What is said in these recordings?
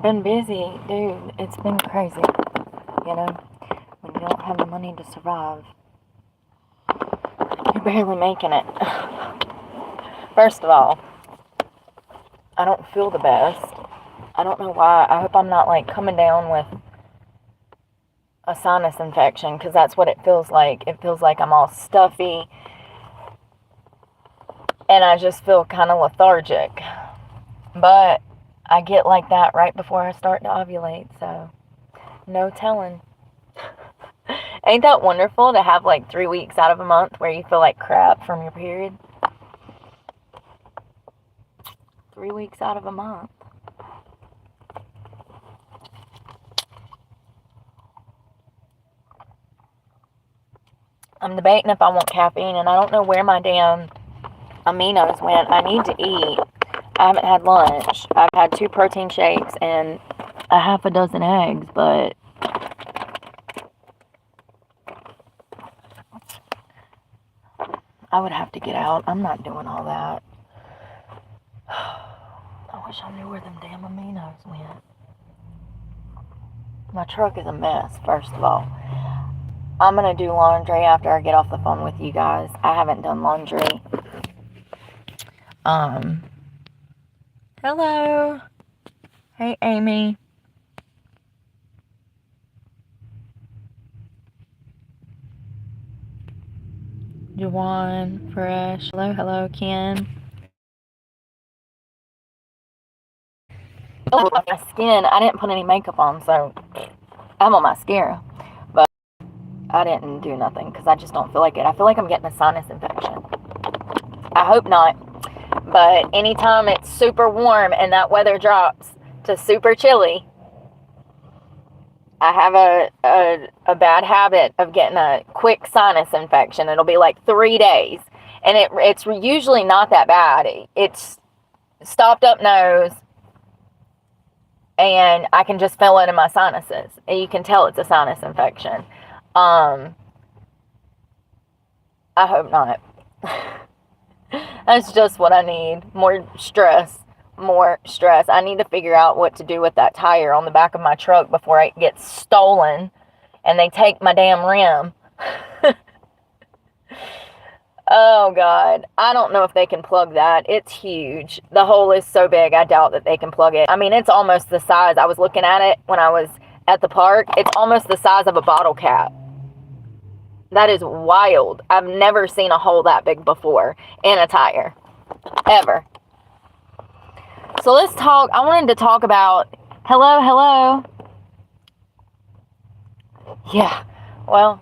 Been busy, dude. It's been crazy. You know, when you don't have the money to survive, you're barely making it. First of all, I don't feel the best. I don't know why. I hope I'm not like coming down with a sinus infection, because that's what it feels like. It feels like I'm all stuffy and I just feel kind of lethargic. But I get like that right before I start to ovulate, so no telling. Ain't that wonderful to have like 3 weeks out of a month where you feel like crap from your period? 3 weeks out of a month. I'm debating if I want caffeine, and I don't know where my damn aminos went. I need to eat. I haven't had lunch. I've had 2 protein shakes and a half a dozen eggs, but I would have to get out. I'm not doing all that. I wish I knew where them damn aminos went. My truck is a mess, first of all. I'm going to do laundry after I get off the phone with you guys. I haven't done laundry. Hello. Hey, Amy. Juwan, Fresh. Hello, Ken. Oh, my skin. I didn't put any makeup on, so I'm on mascara. But I didn't do nothing because I just don't feel like it. I feel like I'm getting a sinus infection. I hope not. But anytime it's super warm and that weather drops to super chilly, I have a bad habit of getting a quick sinus infection. It'll be like 3 days. And it's usually not that bad. It's stopped up nose, and I can just feel it in my sinuses. And you can tell it's a sinus infection. I hope not. That's just what I need. More stress. I need to figure out what to do with that tire on the back of my truck before it gets stolen and they take my damn rim. Oh, God. I don't know if they can plug that. It's huge. The hole is so big, I doubt that they can plug it. I mean, it's almost the size. I was looking at it when I was at the park. It's almost the size of a bottle cap. That is wild. I've never seen a hole that big before in a tire. Ever. So let's talk. I wanted to talk about... Hello. Yeah. Well,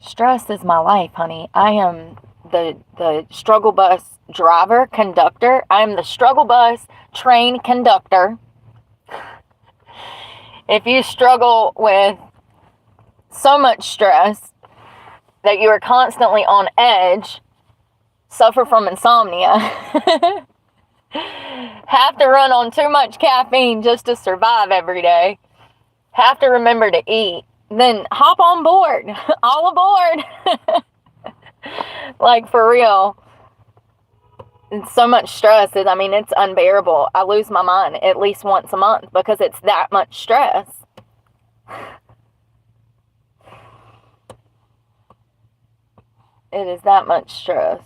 stress is my life, honey. I am the struggle bus driver, conductor. I am the struggle bus train conductor. If you struggle with so much stress that you are constantly on edge, suffer from insomnia, have to run on too much caffeine just to survive every day, have to remember to eat, then hop on board. All aboard. Like, for real. It's so much stress. It's unbearable. I lose my mind at least once a month because it's that much stress. It is that much stress.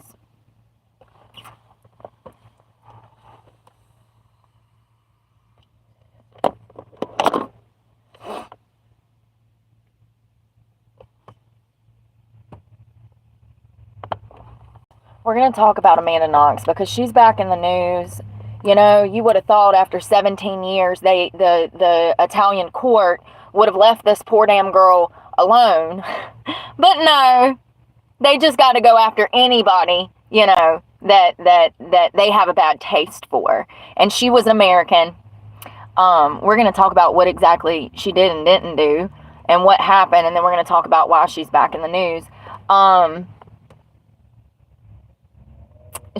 We're going to talk about Amanda Knox because she's back in the news. You would have thought after 17 years, the Italian court would have left this poor damn girl alone. But no, they just got to go after anybody, that they have a bad taste for. And she was an American. We're going to talk about what exactly she did and didn't do and what happened. And then we're going to talk about why she's back in the news.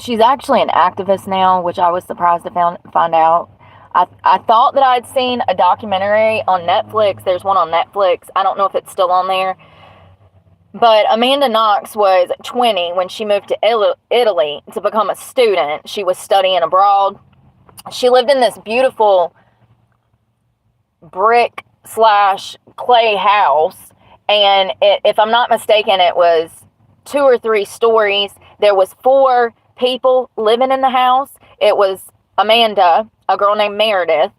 She's actually an activist now, which I was surprised to find out. I thought that I'd seen a documentary on Netflix. There's one on Netflix. I don't know if it's still on there. But Amanda Knox was 20 when she moved to Italy to become a student. She was studying abroad. She lived in this beautiful brick slash clay house. And if I'm not mistaken, it was 2 or 3 stories. There was 4 people living in the house. It was Amanda, a girl named Meredith,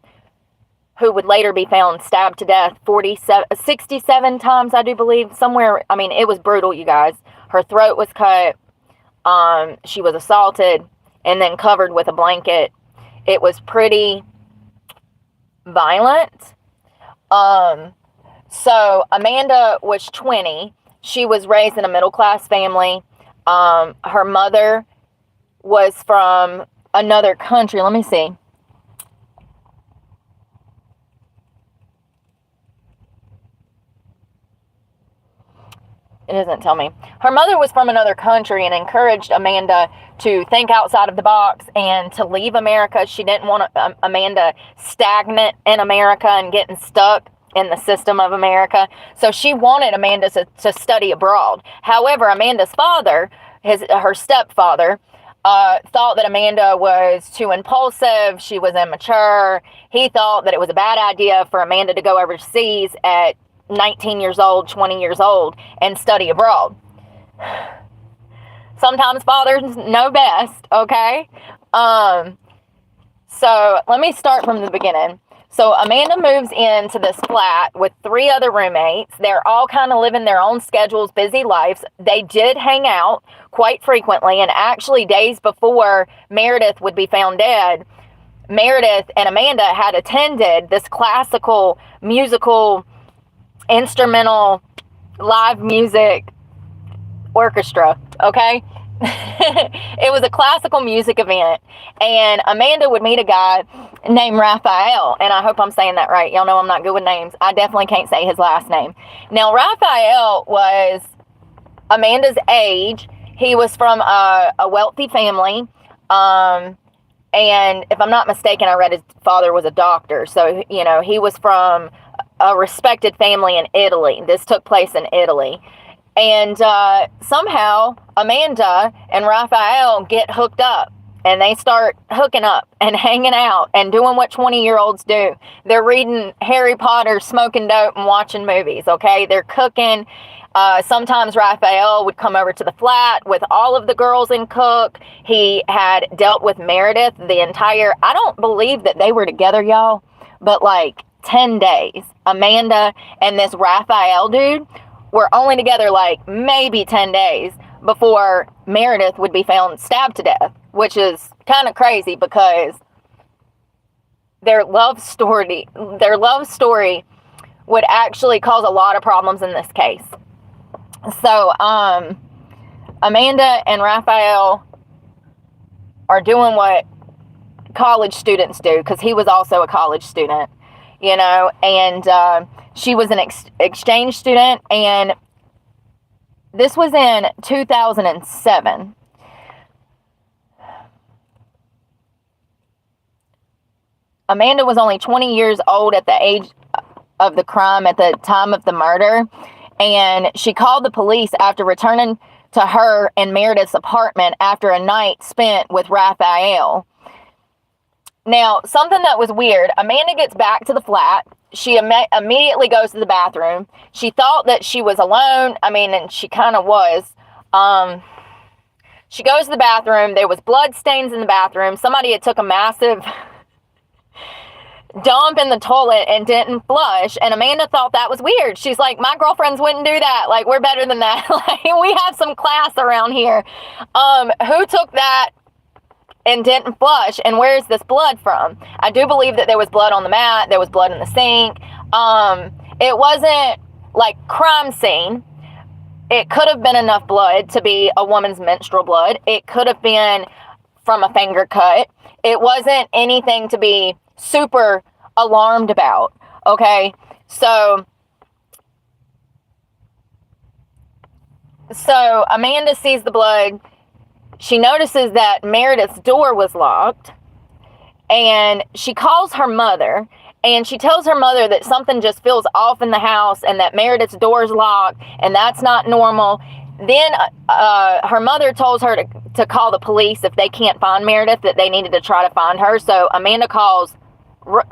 who would later be found stabbed to death 67 times, I do believe, somewhere. I mean, it was brutal, you guys. Her throat was cut. She was assaulted and then covered with a blanket. It was pretty violent. So Amanda was 20. She was raised in a middle-class family. Her mother was from another country. Let me see. It doesn't tell me. Her mother was from another country and encouraged Amanda to think outside of the box and to leave America. She didn't want Amanda stagnant in America and getting stuck in the system of America. So she wanted Amanda to study abroad. However, Amanda's father, her stepfather, thought that Amanda was too impulsive. She was immature. He thought that it was a bad idea for Amanda to go overseas at 19 years old, 20 years old, and study abroad. Sometimes fathers know best, okay? So let me start from the beginning. So Amanda moves into this flat with 3 other roommates. They're all kind of living their own schedules, busy lives. They did hang out quite frequently, and actually days before Meredith would be found dead, Meredith and Amanda had attended this classical, musical, instrumental, live music orchestra, okay? It was a classical music event, and Amanda would meet a guy named Raphael, and I hope I'm saying that right. Y'all know I'm not good with names. I definitely can't say his last name. Now, Raphael was Amanda's age. He was from a wealthy family, and if I'm not mistaken, I read his father was a doctor, so, you know, he was from a respected family in Italy. This took place in Italy. And somehow Amanda and Raphael get hooked up, and they start hooking up and hanging out and doing what 20-year-olds do. They're reading Harry Potter, smoking dope, and watching movies, okay? They're cooking. Sometimes Raphael would come over to the flat with all of the girls and cook. He had dealt with Meredith I don't believe that they were together, y'all, but like 10 days. Amanda and this Raphael dude were only together like maybe 10 days before Meredith would be found stabbed to death, which is kind of crazy because their love story would actually cause a lot of problems in this case. So, Amanda and Raphael are doing what college students do, because he was also a college student, you know, and she was an exchange student, and this was in 2007. Amanda was only 20 years old at the age of the crime, at the time of the murder, and she called the police after returning to her and Meredith's apartment after a night spent with Raphael. Now, something that was weird, Amanda gets back to the flat. She immediately goes to the bathroom. She thought that she was alone. I mean, and she kind of was. She goes to the bathroom. There was blood stains in the bathroom. Somebody had took a massive dump in the toilet and didn't flush. And Amanda thought that was weird. She's like, my girlfriends wouldn't do that. Like, we're better than that. Like, we have some class around here. Who took that and didn't flush, and where is this blood from? I do believe that there was blood on the mat. There was blood in the sink. It wasn't like crime scene. It could have been enough blood to be a woman's menstrual blood. It could have been from a finger cut. It wasn't anything to be super alarmed about, okay? So Amanda sees the blood. She notices that Meredith's door was locked, and she calls her mother, and she tells her mother that something just feels off in the house and that Meredith's door is locked, and that's not normal. Then her mother tells her to call the police if they can't find Meredith, that they needed to try to find her. So Amanda calls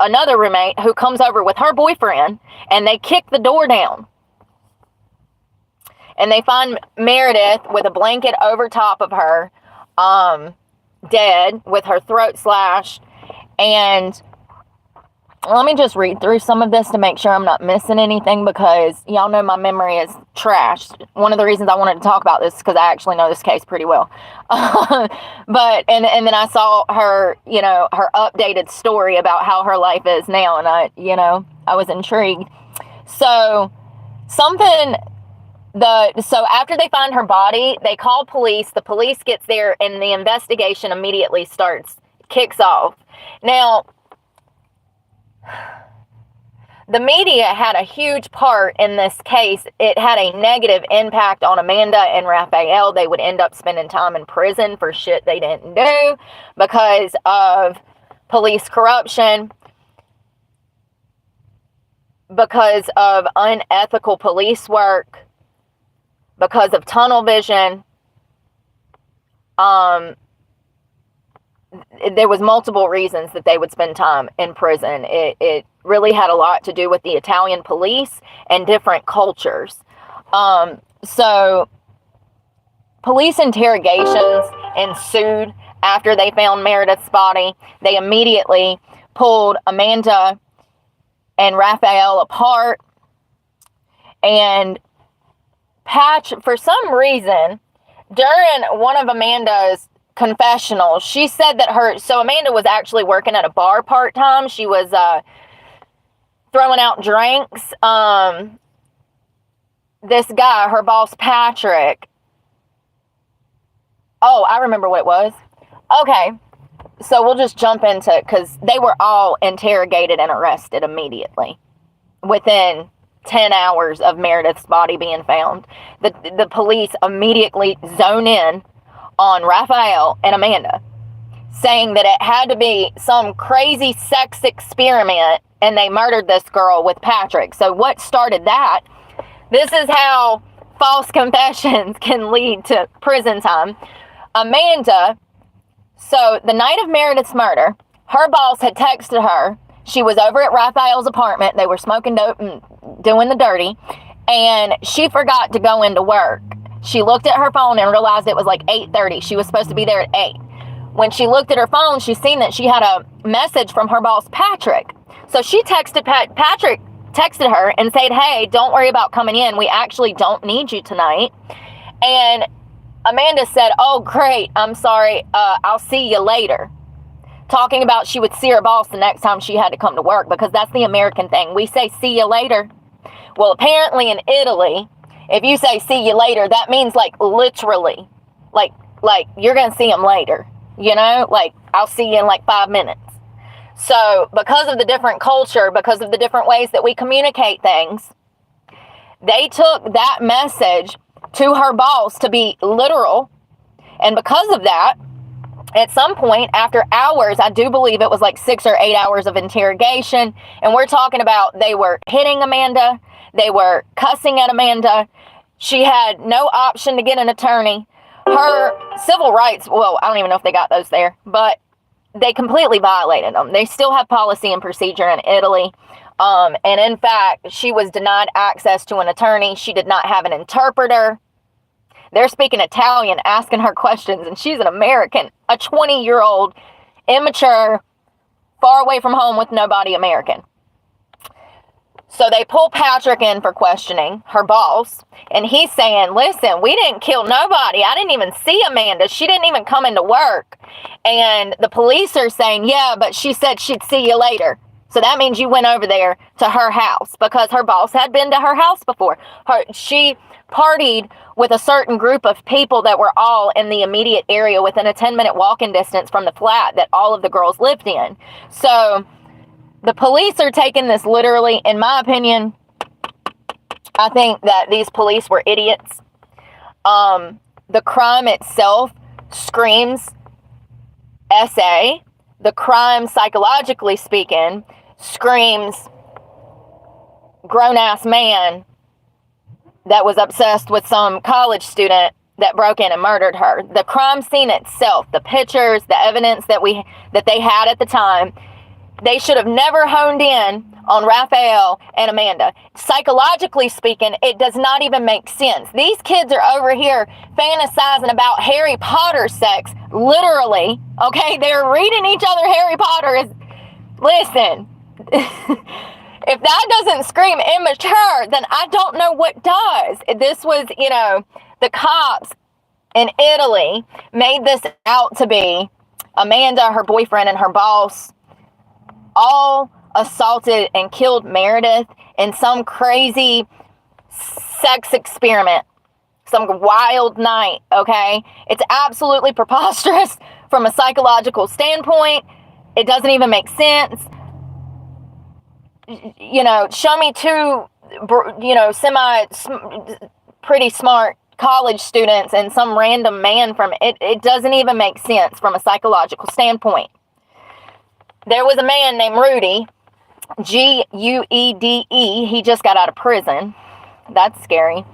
another roommate who comes over with her boyfriend, and they kick the door down. And they find Meredith with a blanket over top of her, dead, with her throat slashed. And let me just read through some of this to make sure I'm not missing anything, because y'all know my memory is trash. One of the reasons I wanted to talk about this is because I actually know this case pretty well. But then I saw her, her updated story about how her life is now, and I was intrigued. So so after they find her body, they call police. The police gets there, and the investigation immediately kicks off. Now, the media had a huge part in this case. It had a negative impact on Amanda and Raphael. They would end up spending time in prison for shit they didn't do because of police corruption, because of unethical police work, because of tunnel vision. There was multiple reasons that they would spend time in prison. It really had a lot to do with the Italian police and different cultures. So police interrogations ensued after they found Meredith's body. They immediately pulled Amanda and Raphael apart, and for some reason, during one of Amanda's confessionals, she said that so Amanda was actually working at a bar part-time. She was throwing out drinks. This guy, her boss, Patrick. Oh, I remember what it was. Okay, so we'll just jump into it, because they were all interrogated and arrested immediately within 10 hours of Meredith's body being found. The police immediately zone in on Raphael and Amanda, saying that it had to be some crazy sex experiment and they murdered this girl with Patrick. So what started that? This is how false confessions can lead to prison time. Amanda, so the night of Meredith's murder, her boss had texted her. She was over at Raphael's apartment. They were smoking dope and doing the dirty, and she forgot to go into work. She looked at her phone and realized it was like 8:30. She was supposed to be there at 8. When she looked at her phone, she seen that she had a message from her boss, Patrick. So she texted Patrick texted her and said, "Hey, don't worry about coming in. We actually don't need you tonight." And Amanda said, "Oh, great. I'm sorry. I'll see you later." Talking about she would see her boss the next time she had to come to work, because that's the American thing. We say, "See you later." Well, apparently in Italy, if you say "see you later," that means like literally, like you're going to see him later, like I'll see you in like 5 minutes. So because of the different culture, because of the different ways that we communicate things, they took that message to her boss to be literal. And because of that, at some point after hours, I do believe it was like 6 or 8 hours of interrogation, and we're talking about they were hitting Amanda, they were cussing at Amanda. She had no option to get an attorney. Her civil rights, well, I don't even know if they got those there, but they completely violated them. They still have policy and procedure in Italy. And in fact, she was denied access to an attorney. She did not have an interpreter. They're speaking Italian, asking her questions, and she's an American, a 20-year-old, immature, far away from home with nobody American. So they pull Patrick in for questioning, her boss, and he's saying, "Listen, we didn't kill nobody. I didn't even see Amanda. She didn't even come into work." And the police are saying, "Yeah, but she said she'd see you later." So that means you went over there to her house, because her boss had been to her house before. She partied with a certain group of people that were all in the immediate area within a 10-minute walking distance from the flat that all of the girls lived in. So the police are taking this literally. In my opinion, I think that these police were idiots. The crime itself screams SA. The crime, psychologically speaking, screams grown-ass man that was obsessed with some college student that broke in and murdered her. The crime scene itself, the pictures, the evidence that they had at the time, They should have never honed in on Raphael and Amanda. Psychologically speaking, it does not even make sense. These kids are over here fantasizing about Harry Potter sex, literally. Okay, they're reading each other Harry Potter. Listen, if that doesn't scream immature, then I don't know what does. This was, the cops in Italy made this out to be Amanda, her boyfriend, and her boss all assaulted and killed Meredith in some crazy sex experiment, some wild night, okay? It's absolutely preposterous from a psychological standpoint. It doesn't even make sense. Show me two, pretty smart college students and some random man from it. It doesn't even make sense from a psychological standpoint. There was a man named Rudy, Guede. He just got out of prison. That's scary.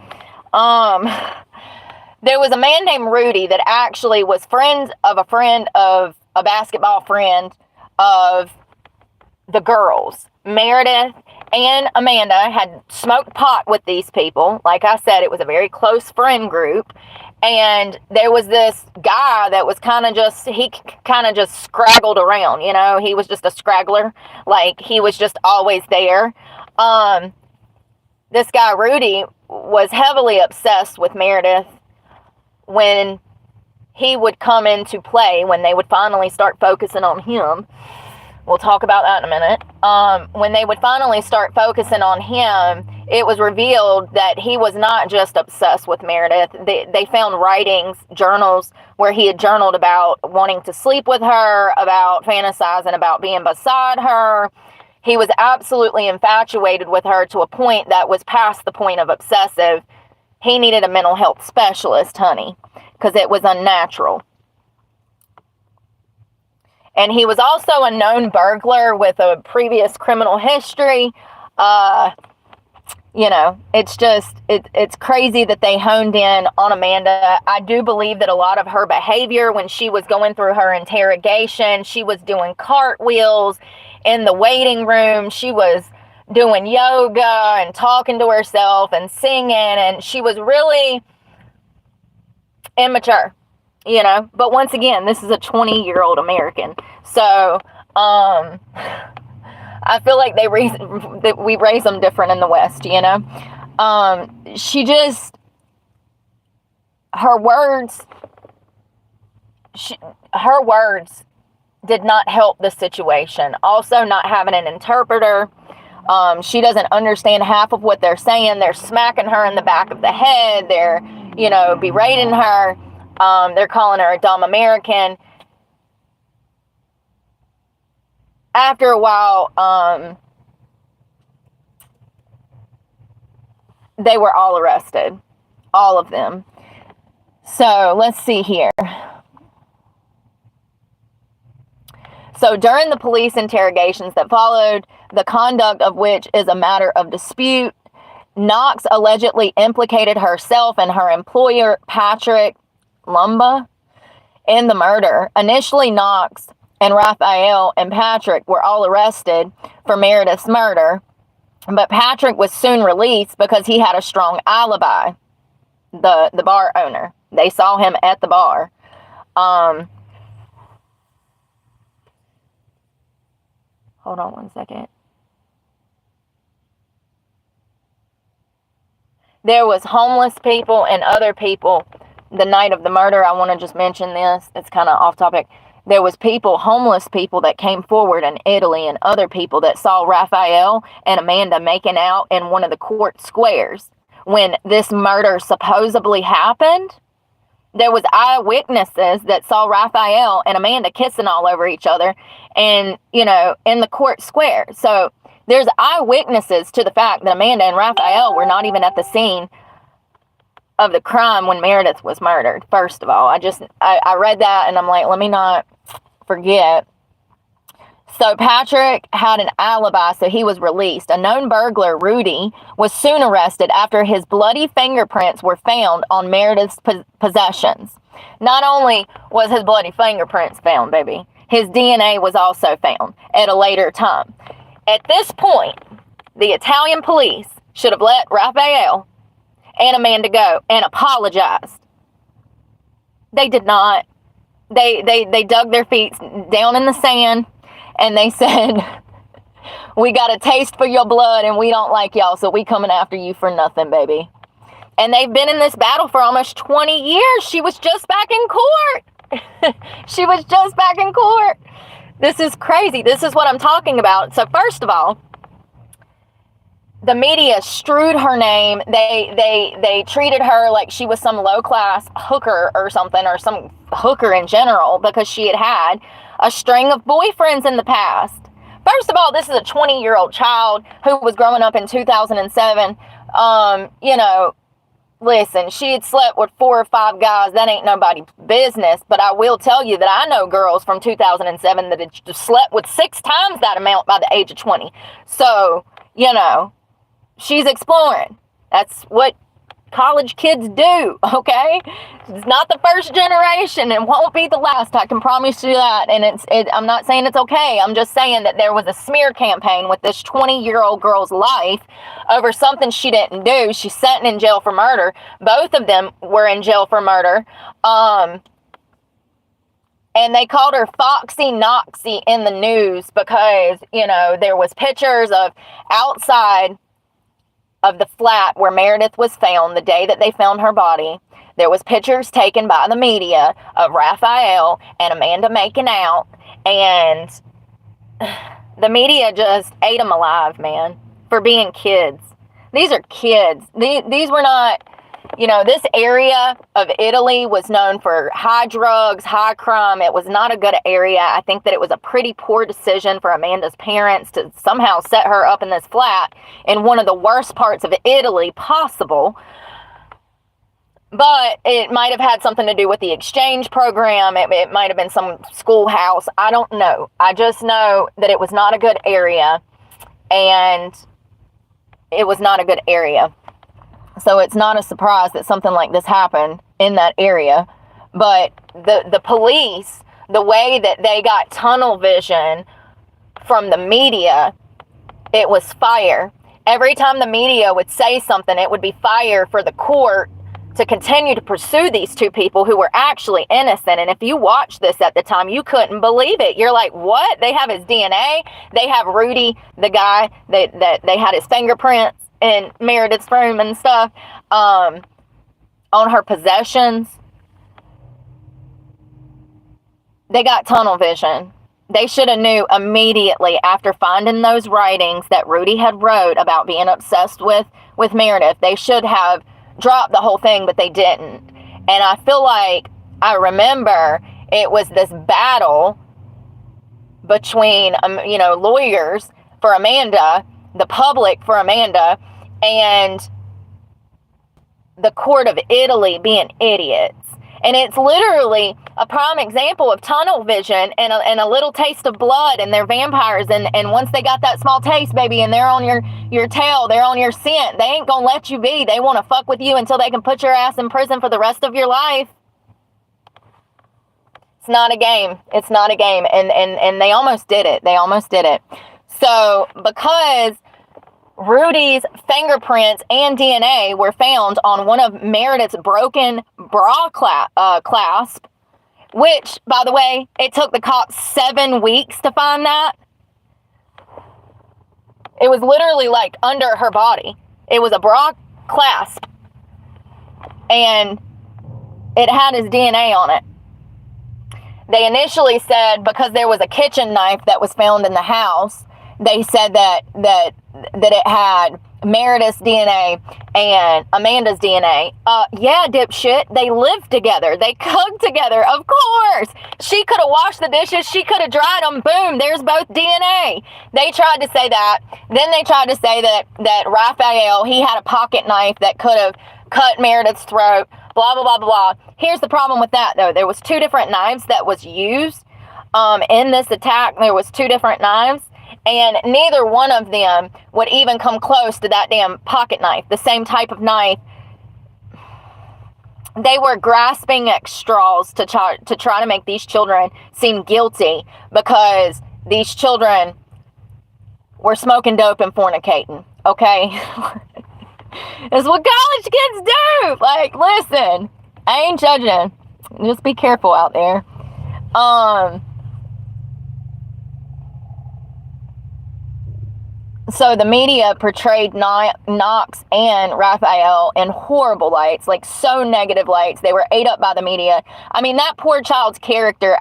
There was a man named Rudy that actually was friend of a basketball friend of the girls. Meredith and Amanda had smoked pot with these people. Like I said, it was a very close friend group. And there was this guy that was kind of just scraggled around, he was just a scraggler. Like, he was just always there. This guy, Rudy, was heavily obsessed with Meredith when he would come into play, when they would finally start focusing on him. We'll talk about that in a minute. When they would finally start focusing on him, it was revealed that he was not just obsessed with Meredith. They found writings, journals, where he had journaled about wanting to sleep with her, about fantasizing about being beside her. He was absolutely infatuated with her to a point that was past the point of obsessive. He needed a mental health specialist, honey, because it was unnatural. And he was also a known burglar with a previous criminal history. It's crazy that they honed in on Amanda. I do believe that a lot of her behavior when she was going through her interrogation, she was doing cartwheels in the waiting room. She was doing yoga and talking to herself and singing, and she was really immature. But once again, this is a 20-year-old American. So, I feel like we raise them different in the West, her words did not help the situation. Also, not having an interpreter. She doesn't understand half of what they're saying. They're smacking her in the back of the head. They're, berating her. They're calling her a dumb American. After a while, they were all arrested. All of them. So, let's see here. So, during the police interrogations that followed, the conduct of which is a matter of dispute, Knox allegedly implicated herself and her employer, Patrick Lumba, in the murder. Initially, Knox and Raphael and Patrick were all arrested for Meredith's murder, but Patrick was soon released because he had a strong alibi. The bar owner, they saw him at the bar. Hold on one second. There was homeless people and other people the night of the murder. I want to just mention this. It's kind of off topic. There was homeless people that came forward in Italy, and other people that saw Raphael and Amanda making out in one of the court squares when this murder supposedly happened. There was eyewitnesses that saw Raphael and Amanda kissing all over each other and, in the court square. So there's eyewitnesses to the fact that Amanda and Raphael were not even at the scene of the crime when Meredith was murdered. First of all, I read that and I'm like, let me not forget. So Patrick had an alibi, so he was released. A known burglar, Rudy, was soon arrested after his bloody fingerprints were found on Meredith's possessions. Not only was his bloody fingerprints found, baby, his DNA was also found at a later time. At this point, the Italian police should have let Raphael and Amanda go and apologized. They did not. They dug their feet down in the sand and they said, we got a taste for your blood and we don't like y'all, so we coming after you for nothing, baby. And they've been in this battle for almost 20 years. She was just back in court. She was just back in court. This is crazy. This is what I'm talking about. So first of all, the media strewed her name. They treated her like she was some low-class hooker or something, or some hooker in general, because she had a string of boyfriends in the past. First of all, this is a 20-year-old child who was growing up in 2007. Listen, she had slept with 4 or 5 guys. That ain't nobody's business. But I will tell you that I know girls from 2007 that had slept with 6 times that amount by the age of 20. So, she's exploring. That's what college kids do, okay? It's not the first generation and won't be the last, I can promise you that. And I'm not saying it's okay. I'm just saying that there was a smear campaign with this 20-year-old girl's life over something she didn't do. She's sitting in jail for murder. Both of them were in jail for murder. And they called her Foxy Knoxy in the news because, there was pictures of outside of the flat where Meredith was found the day that they found her body. There was pictures taken by the media of Raphael and Amanda making out, and the media just ate them alive, man, for being kids. These are kids. These were not, this area of Italy was known for high drugs, high crime. It was not a good area. I think that it was a pretty poor decision for Amanda's parents to somehow set her up in this flat in one of the worst parts of Italy possible. But it might have had something to do with the exchange program. It might have been some schoolhouse. I don't know. I just know that it was not a good area, and it was not a good area. So it's not a surprise that something like this happened in that area. But the police, the way that they got tunnel vision from the media, it was fire. Every time the media would say something, it would be fire for the court to continue to pursue these 2 people who were actually innocent. And if you watched this at the time, you couldn't believe it. You're like, what? They have his DNA. They have Rudy, the guy that they had his fingerprints in Meredith's room and stuff, on her possessions. They got tunnel vision. They should have knew immediately after finding those writings that Rudy had wrote about being obsessed with Meredith. They should have dropped the whole thing, but they didn't. And I feel like I remember it was this battle between, lawyers for Amanda, the public for Amanda, and the court of Italy being idiots. And it's literally a prime example of tunnel vision and a little taste of blood, and they're vampires. And once they got that small taste, baby, and they're on your tail, they're on your scent, they ain't gonna let you be. They want to fuck with you until they can put your ass in prison for the rest of your life. It's not a game. It's not a game. And they almost did it. They almost did it. So because Rudy's fingerprints and DNA were found on one of Meredith's broken bra clasp, which, by the way, it took the cops 7 weeks to find that. It was literally like under her body. It was a bra clasp, and it had his DNA on it. They initially said because there was a kitchen knife that was found in the house, they said that it had Meredith's DNA and Amanda's DNA. Yeah, dipshit. They lived together. They cooked together. Of course. She could have washed the dishes. She could have dried them. Boom. There's both DNA. They tried to say that. Then they tried to say that Raphael, he had a pocket knife that could have cut Meredith's throat. Blah, blah, blah, blah. Here's the problem with that, though. There was 2 different knives that was used in this attack. There was 2 different knives. And neither one of them would even come close to that damn pocket knife, the same type of knife they were grasping at straws to try to make these children seem guilty because these children were smoking dope and fornicating. Okay? It's what college kids do. Like, listen, I ain't judging. Just be careful out there. So the media portrayed Knox and Raphael in horrible lights, like so negative lights. They were ate up by the media. I mean, that poor child's character,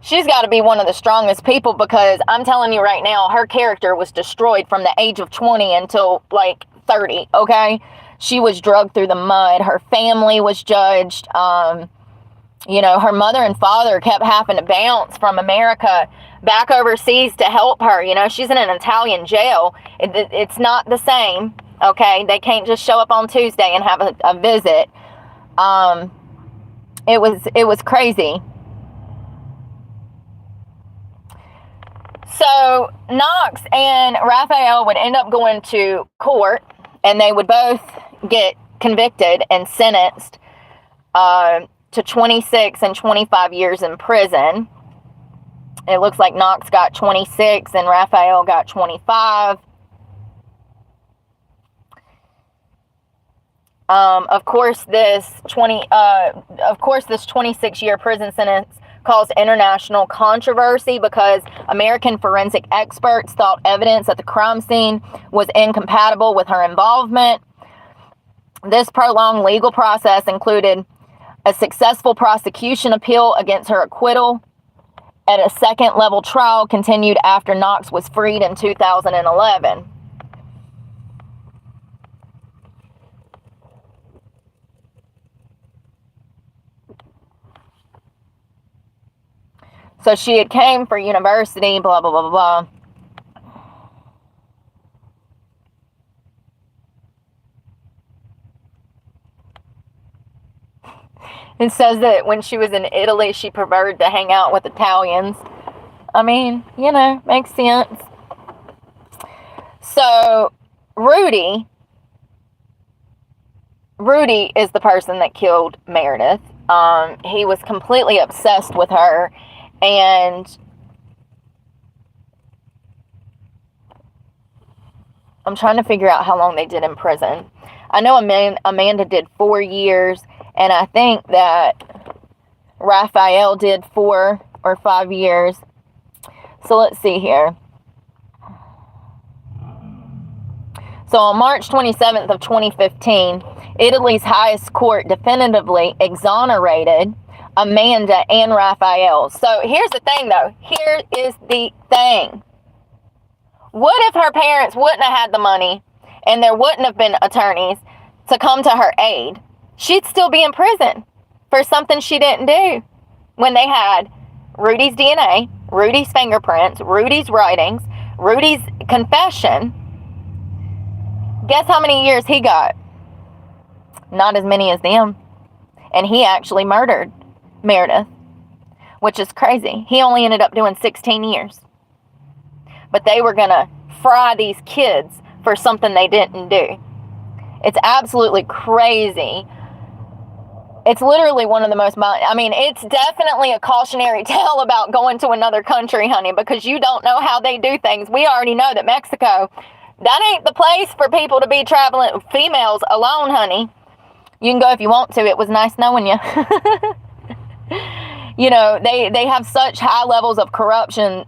she's got to be one of the strongest people, because I'm telling you right now, her character was destroyed from the age of 20 until like 30, okay? She was drugged through the mud. Her family was judged. You know, her mother and father kept having to bounce from America back overseas to help her. You know, she's in an Italian jail. It's not the same, okay? They can't just show up on Tuesday and have a visit. It was crazy. So Knox and Raphael would end up going to court, and they would both get convicted and sentenced to 26 and 25 years in prison. It looks like Knox got 26 and Raphael got 25. Of course, this 26-year prison sentence caused international controversy because American forensic experts thought evidence at the crime scene was incompatible with her involvement. This prolonged legal process included a successful prosecution appeal against her acquittal, and a second-level trial continued after Knox was freed in 2011. So she had came for university, blah, blah, blah, blah, blah. It says that when she was in Italy, she preferred to hang out with Italians. I mean, you know, makes sense. So, Rudy is the person that killed Meredith. He was completely obsessed with her, and I'm trying to figure out how long they did in prison. I know Amanda did 4 years, and I think that Raphael did 4 or 5 years. So let's see here. So on March 27th of 2015, Italy's highest court definitively exonerated Amanda and Raphael. So here's the thing, though. Here is the thing. What if her parents wouldn't have had the money and there wouldn't have been attorneys to come to her aid? She'd still be in prison for something she didn't do when they had Rudy's DNA, Rudy's fingerprints, Rudy's writings, Rudy's confession. Guess how many years he got? Not as many as them. And he actually murdered Meredith, which is crazy. He only ended up doing 16 years. But they were going to fry these kids for something they didn't do. It's absolutely crazy. It's literally one of the most, I mean, it's definitely a cautionary tale about going to another country, honey, because you don't know how they do things. We already know that Mexico, that ain't the place for people to be traveling, females alone, honey. You can go if you want to. It was nice knowing you. You know, they have such high levels of corruption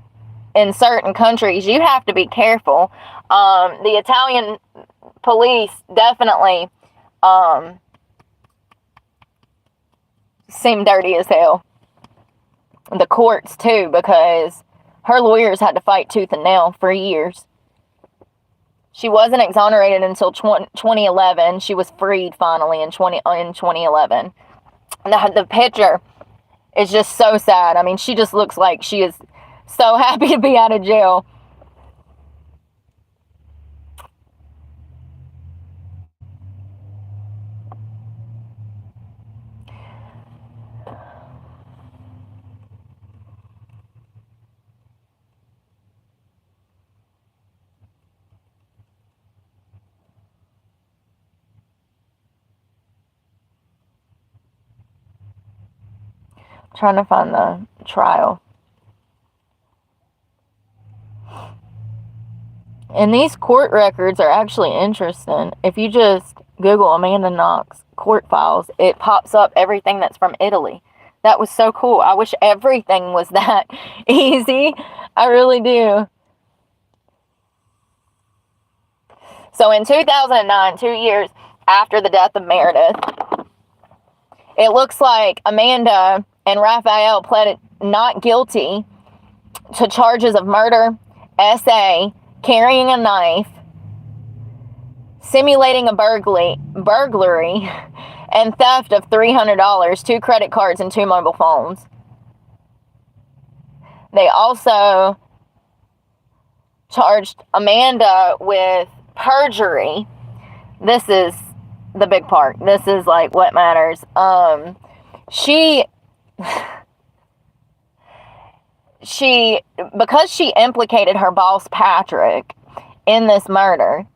in certain countries. You have to be careful. The Italian police definitely seem dirty as hell. The courts too, because her lawyers had to fight tooth and nail for years. She wasn't exonerated until 2011. She was freed finally in 2011. The picture is just so sad. I mean, she just looks like she is so happy to be out of jail. Trying to find the trial. And these court records are actually interesting. If you just Google Amanda Knox court files, it pops up everything that's from Italy. That was so cool. I wish everything was that easy. I really do. So in 2009, 2 years after the death of Meredith, it looks like Amanda and Raphael pled not guilty to charges of murder, SA, carrying a knife, simulating a burglary, and theft of $300, 2 credit cards, and 2 mobile phones. They also charged Amanda with perjury. This is the big part. This is like what matters. Because she implicated her boss Patrick in this murder,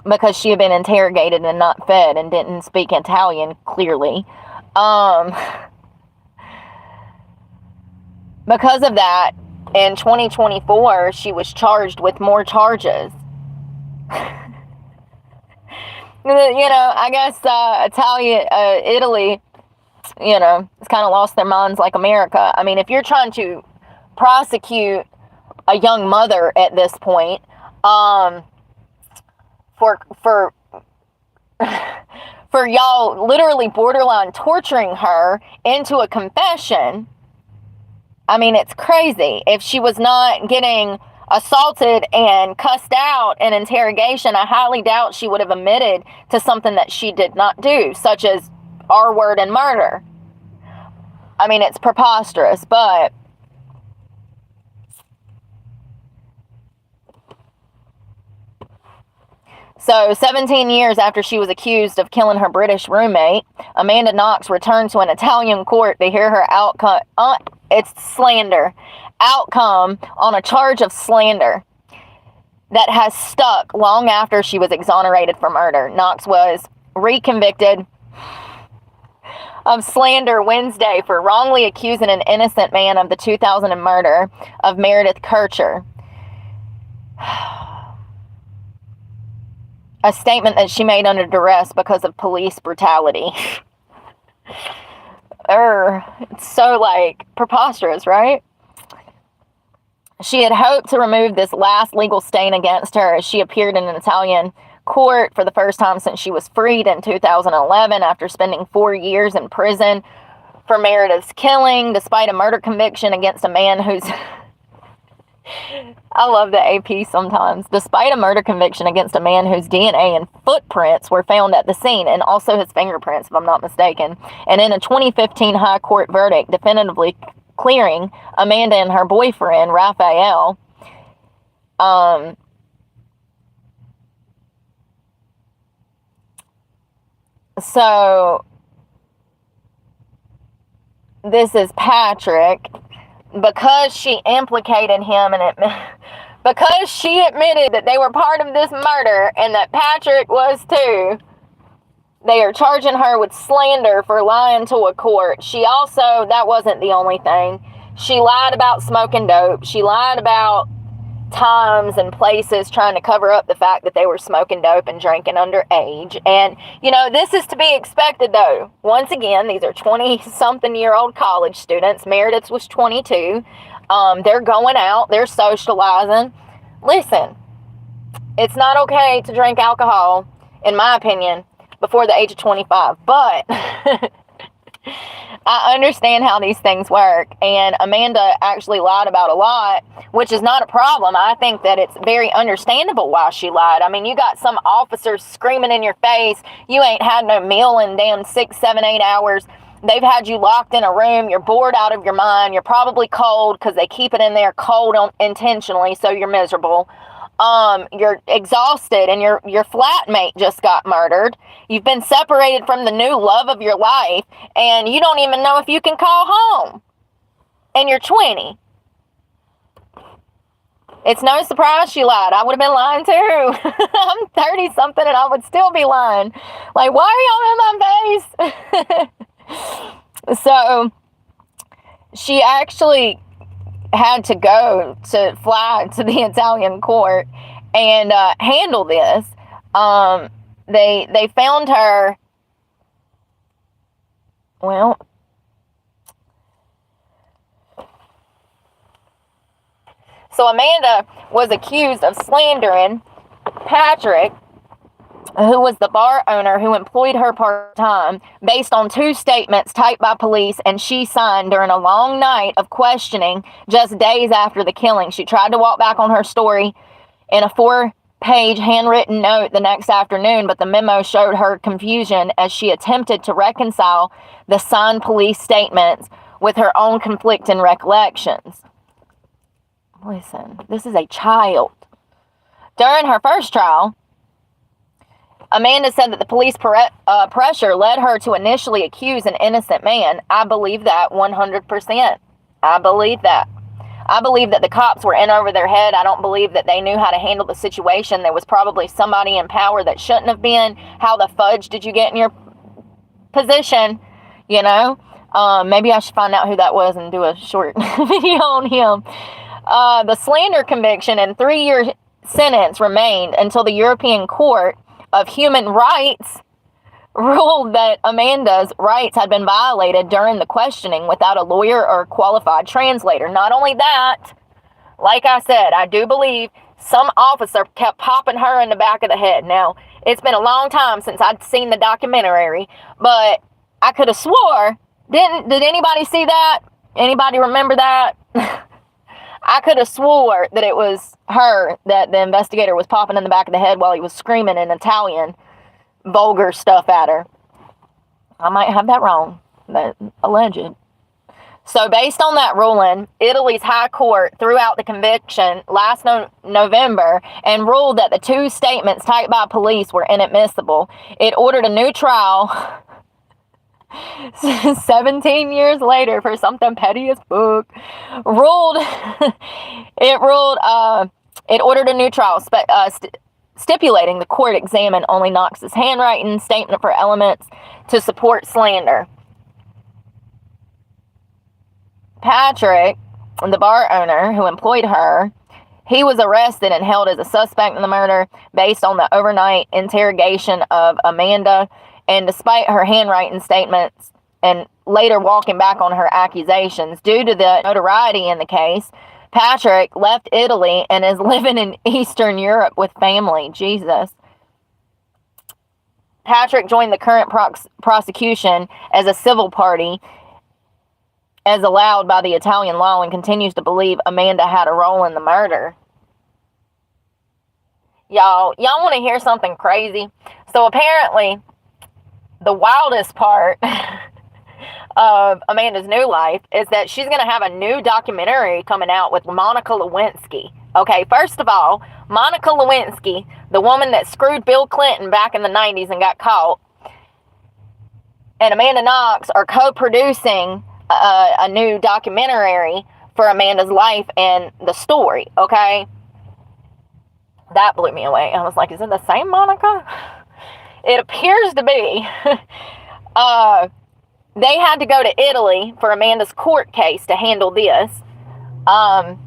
because she had been interrogated and not fed and didn't speak Italian clearly. Because of that, in 2024, she was charged with more charges. I guess Italy, it's kind of lost their minds like America. I mean, if you're trying to prosecute a young mother at this point, for y'all literally borderline torturing her into a confession, I mean, it's crazy. If she was not getting assaulted and cussed out in interrogation, I highly doubt she would have admitted to something that she did not do, such as R-word and murder. I mean, it's preposterous, but so 17 years after she was accused of killing her British roommate, Amanda Knox returned to an Italian court to hear her outcome. It's slander. Outcome on a charge of slander that has stuck long after she was exonerated for murder. Knox was reconvicted of slander Wednesday for wrongly accusing an innocent man of the 2000 murder of Meredith Kircher. A statement that she made under duress because of police brutality. It's so, preposterous, right? She had hoped to remove this last legal stain against her as she appeared in an Italian court for the first time since she was freed in 2011 after spending 4 years in prison for Meredith's killing, despite a murder conviction against a man who's... I love the AP sometimes. Despite a murder conviction against a man whose DNA and footprints were found at the scene, and also his fingerprints, if I'm not mistaken, and in a 2015 high court verdict definitively clearing Amanda and her boyfriend, Raphael, so this is Patrick. Because she implicated him because she admitted that they were part of this murder and that Patrick was too, they are charging her with slander for lying to a court. She also, that wasn't the only thing. She lied about smoking dope. She lied about times and places trying to cover up the fact that they were smoking dope and drinking underage. And, this is to be expected, though. Once again, these are 20-something-year-old college students. Meredith was 22. They're going out. They're socializing. Listen, it's not okay to drink alcohol, in my opinion, before the age of 25. But I understand how these things work, and Amanda actually lied about a lot, which is not a problem. I think that it's very understandable why she lied. I mean, you got some officers screaming in your face, you ain't had no meal in damn 6, 7, 8 hours. They've had you locked in a room, you're bored out of your mind, you're probably cold because they keep it in there cold intentionally, so you're miserable. You're exhausted, and your flatmate just got murdered. You've been separated from the new love of your life, and you don't even know if you can call home. And you're 20. It's no surprise she lied. I would have been lying too. I'm 30-something, and I would still be lying. Why are y'all in my face? So, she actually had to fly to the Italian court and handle this. They found her, well, so Amanda was accused of slandering Patrick, who was the bar owner who employed her part-time, based on 2 statements typed by police and she signed during a long night of questioning just days after the killing. She tried to walk back on her story in a 4-page handwritten note the next afternoon, but the memo showed her confusion as she attempted to reconcile the signed police statements with her own conflicting recollections. Listen, this is a child. During her first trial, Amanda said that the police pressure led her to initially accuse an innocent man. I believe that 100%. I believe that. I believe that the cops were in over their head. I don't believe that they knew how to handle the situation. There was probably somebody in power that shouldn't have been. How the fudge did you get in your position? You know? Maybe I should find out who that was and do a short video on him. The slander conviction and 3-year sentence remained until the European Court of Human Rights ruled that Amanda's rights had been violated during the questioning without a lawyer or qualified translator. Not only that, like I said, I do believe some officer kept popping her in the back of the head. Now, it's been a long time since I'd seen the documentary, but I could have swore, did anybody see that? Anybody remember that? I could have swore that it was her that the investigator was popping in the back of the head while he was screaming in Italian vulgar stuff at her. I might have that wrong, but alleged. So based on that ruling, Italy's high court threw out the conviction last November and ruled that the 2 statements typed by police were inadmissible. It ordered a new trial 17 years later for something petty as fuck. It ordered a new trial stipulating the court examine only Knox's handwriting statement for elements to support slander. Patrick, the bar owner who employed her, he was arrested and held as a suspect in the murder based on the overnight interrogation of Amanda. And despite her handwriting statements and later walking back on her accusations, due to the notoriety in the case, Patrick left Italy and is living in Eastern Europe with family. Jesus. Patrick joined the current prosecution as a civil party, as allowed by the Italian law, and continues to believe Amanda had a role in the murder. Y'all want to hear something crazy? So apparently, the wildest part of Amanda's new life is that she's going to have a new documentary coming out with Monica Lewinsky. Okay, first of all, Monica Lewinsky, the woman that screwed Bill Clinton back in the 90s and got caught, and Amanda Knox are co-producing a new documentary for Amanda's life and the story, okay? That blew me away. I was like, is it the same Monica? It appears to be. They had to go to Italy for Amanda's court case to handle this. And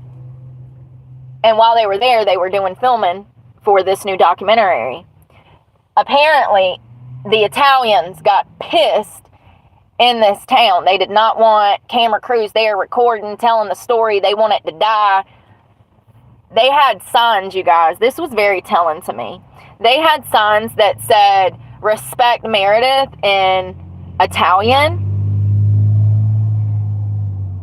while they were there, they were doing filming for this new documentary. Apparently, the Italians got pissed in this town. They did not want camera crews there recording, telling the story. They wanted to die. They had signs, you guys. This was very telling to me. They had signs that said, "Respect Meredith" in Italian.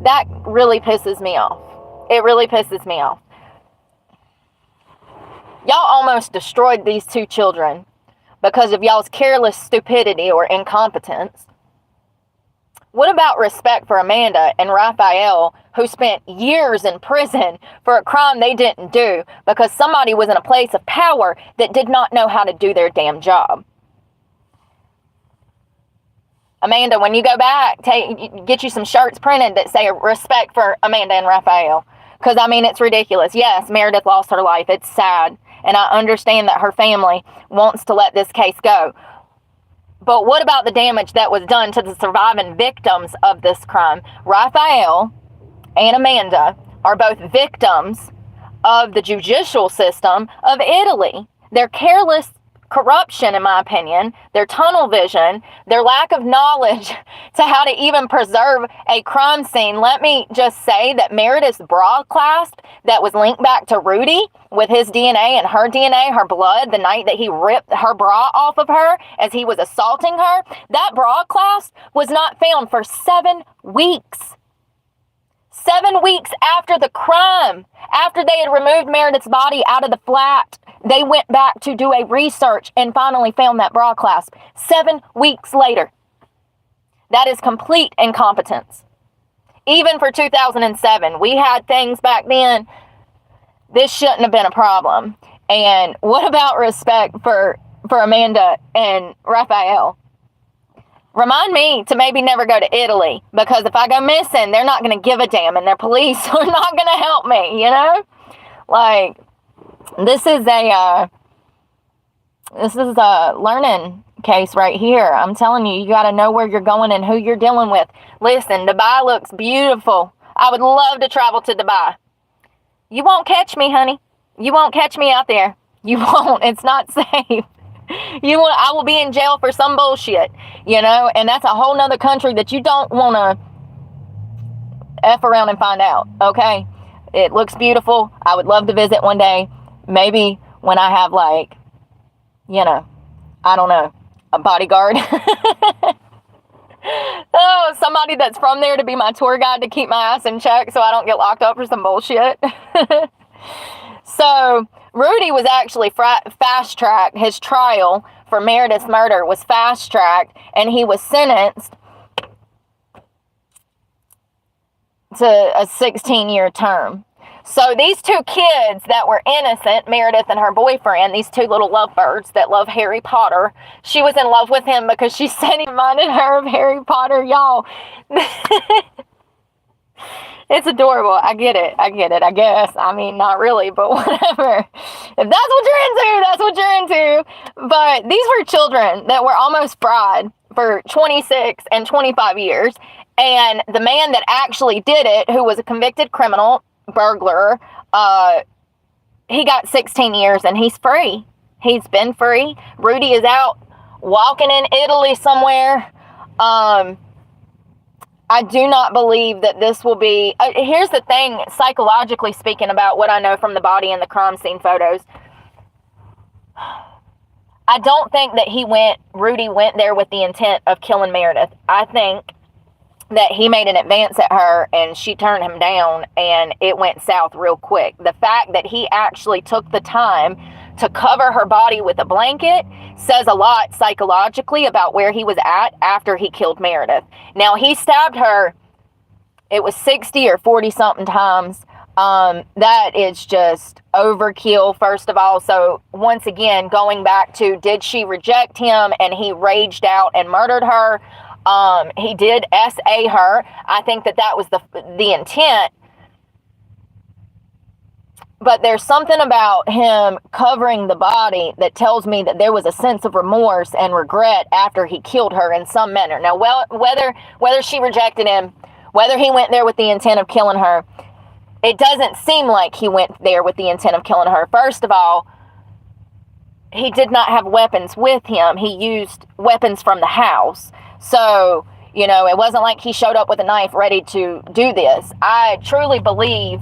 That really pisses me off. It really pisses me off. Y'all almost destroyed these 2 children because of y'all's careless stupidity or incompetence. What about respect for Amanda and Raphael, who spent years in prison for a crime they didn't do because somebody was in a place of power that did not know how to do their damn job? Amanda, when you go back, get you some shirts printed that say respect for Amanda and Raphael. Because, I mean, it's ridiculous. Yes, Meredith lost her life. It's sad. And I understand that her family wants to let this case go. But what about the damage that was done to the surviving victims of this crime? Raphael and Amanda are both victims of the judicial system of Italy. Their careless corruption, in my opinion, their tunnel vision, their lack of knowledge to how to even preserve a crime scene. Let me just say that Meredith's bra clasp that was linked back to Rudy with his DNA and her DNA, her blood, the night that he ripped her bra off of her as he was assaulting her, that bra clasp was not found for 7 weeks. 7 weeks after the crime, after they had removed Meredith's body out of the flat, they went back to do a research and finally found that bra clasp. 7 weeks later. That is complete incompetence. Even for 2007, we had things back then. This shouldn't have been a problem. And what about respect for Amanda and Raphael? Remind me to maybe never go to Italy, because if I go missing, they're not going to give a damn, and their police are not going to help me, you know? Like, this is a learning case right here. I'm telling you, you got to know where you're going and who you're dealing with. Listen, Dubai looks beautiful. I would love to travel to Dubai. You won't catch me, honey. You won't catch me out there. You won't. It's not safe. I will be in jail for some bullshit, you know, and that's a whole nother country that you don't want to F around and find out, okay? It looks beautiful. I would love to visit one day. Maybe when I have, like, you know, I don't know, a bodyguard. Oh, somebody that's from there to be my tour guide to keep my ass in check so I don't get locked up for some bullshit. So Rudy was actually fast-tracked. His trial for Meredith's murder was fast-tracked, and he was sentenced to a 16-year term. So these two kids that were innocent, Meredith and her boyfriend, these two little lovebirds that love Harry Potter, she was in love with him because she said he reminded her of Harry Potter, y'all. It's adorable. I get it, I guess. I mean, not really, but whatever. If that's what you're into, that's what you're into. But these were children that were almost fried for 26 and 25 years. And the man that actually did it, who was a convicted criminal, burglar, he got 16 years and he's free. He's been free. Rudy is out walking in Italy somewhere. I do not believe that this will be... here's the thing, psychologically speaking, about what I know from the body and the crime scene photos. I don't think that Rudy went there with the intent of killing Meredith. I think that he made an advance at her and she turned him down and it went south real quick. The fact that he actually took the time to cover her body with a blanket says a lot psychologically about where he was at after he killed Meredith. Now, he stabbed her, it was 60 or 40 something times. That is just overkill, first of all. So once again, going back to, did she reject him and he raged out and murdered her? He did SA her. I think that was the intent. But there's something about him covering the body that tells me that there was a sense of remorse and regret after he killed her in some manner. Now, whether she rejected him, whether he went there with the intent of killing her, it doesn't seem like he went there with the intent of killing her. First of all, he did not have weapons with him. He used weapons from the house. So, you know, it wasn't like he showed up with a knife ready to do this. I truly believe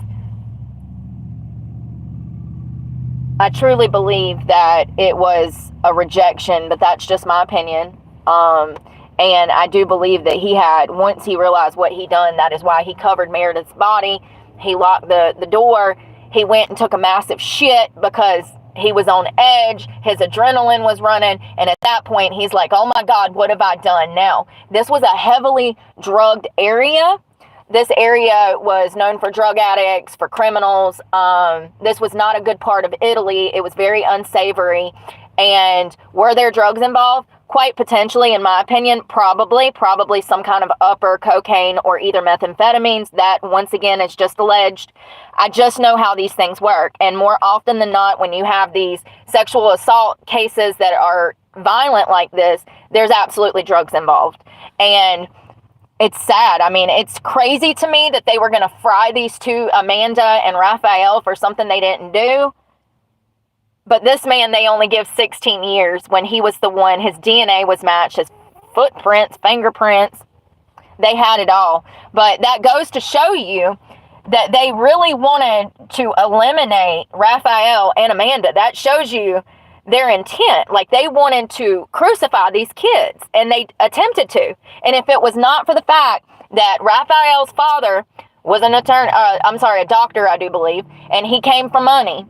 that it was a rejection, but that's just my opinion. And I do believe that once he realized what he done, that is why he covered Meredith's body. He locked the door. He went and took a massive shit because he was on edge. His adrenaline was running. And at that point, he's like, oh my God, what have I done now? This was a heavily drugged area. This area was known for drug addicts, for criminals. This was not a good part of Italy. It was very unsavory. And were there drugs involved? Quite potentially, in my opinion, probably some kind of upper cocaine or either methamphetamines. That, once again, is just alleged. I just know how these things work. And more often than not, when you have these sexual assault cases that are violent like this, there's absolutely drugs involved. And it's sad. I mean, it's crazy to me that they were going to fry these two, Amanda and Raphael, for something they didn't do. But this man, they only give 16 years when he was the one, his DNA was matched, his footprints, fingerprints, they had it all. But that goes to show you that they really wanted to eliminate Raphael and Amanda. That shows you their intent. Like, they wanted to crucify these kids, and they attempted to. And if it was not for the fact that Raphael's father was an attorney, a doctor, I do believe, and he came for money,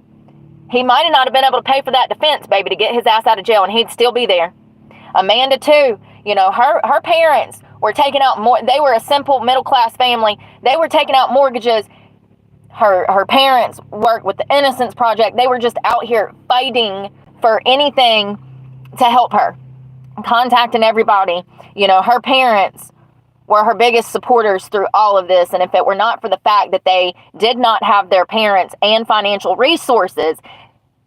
he might not have been able to pay for that defense, baby, to get his ass out of jail, and he'd still be there. Amanda, too, you know, her parents were taking out more. They were a simple middle-class family. They were taking out mortgages. Her parents worked with the Innocence Project. They were just out here fighting for anything to help her, contacting everybody. You know, her parents were her biggest supporters through all of this. And if it were not for the fact that they did not have their parents and financial resources,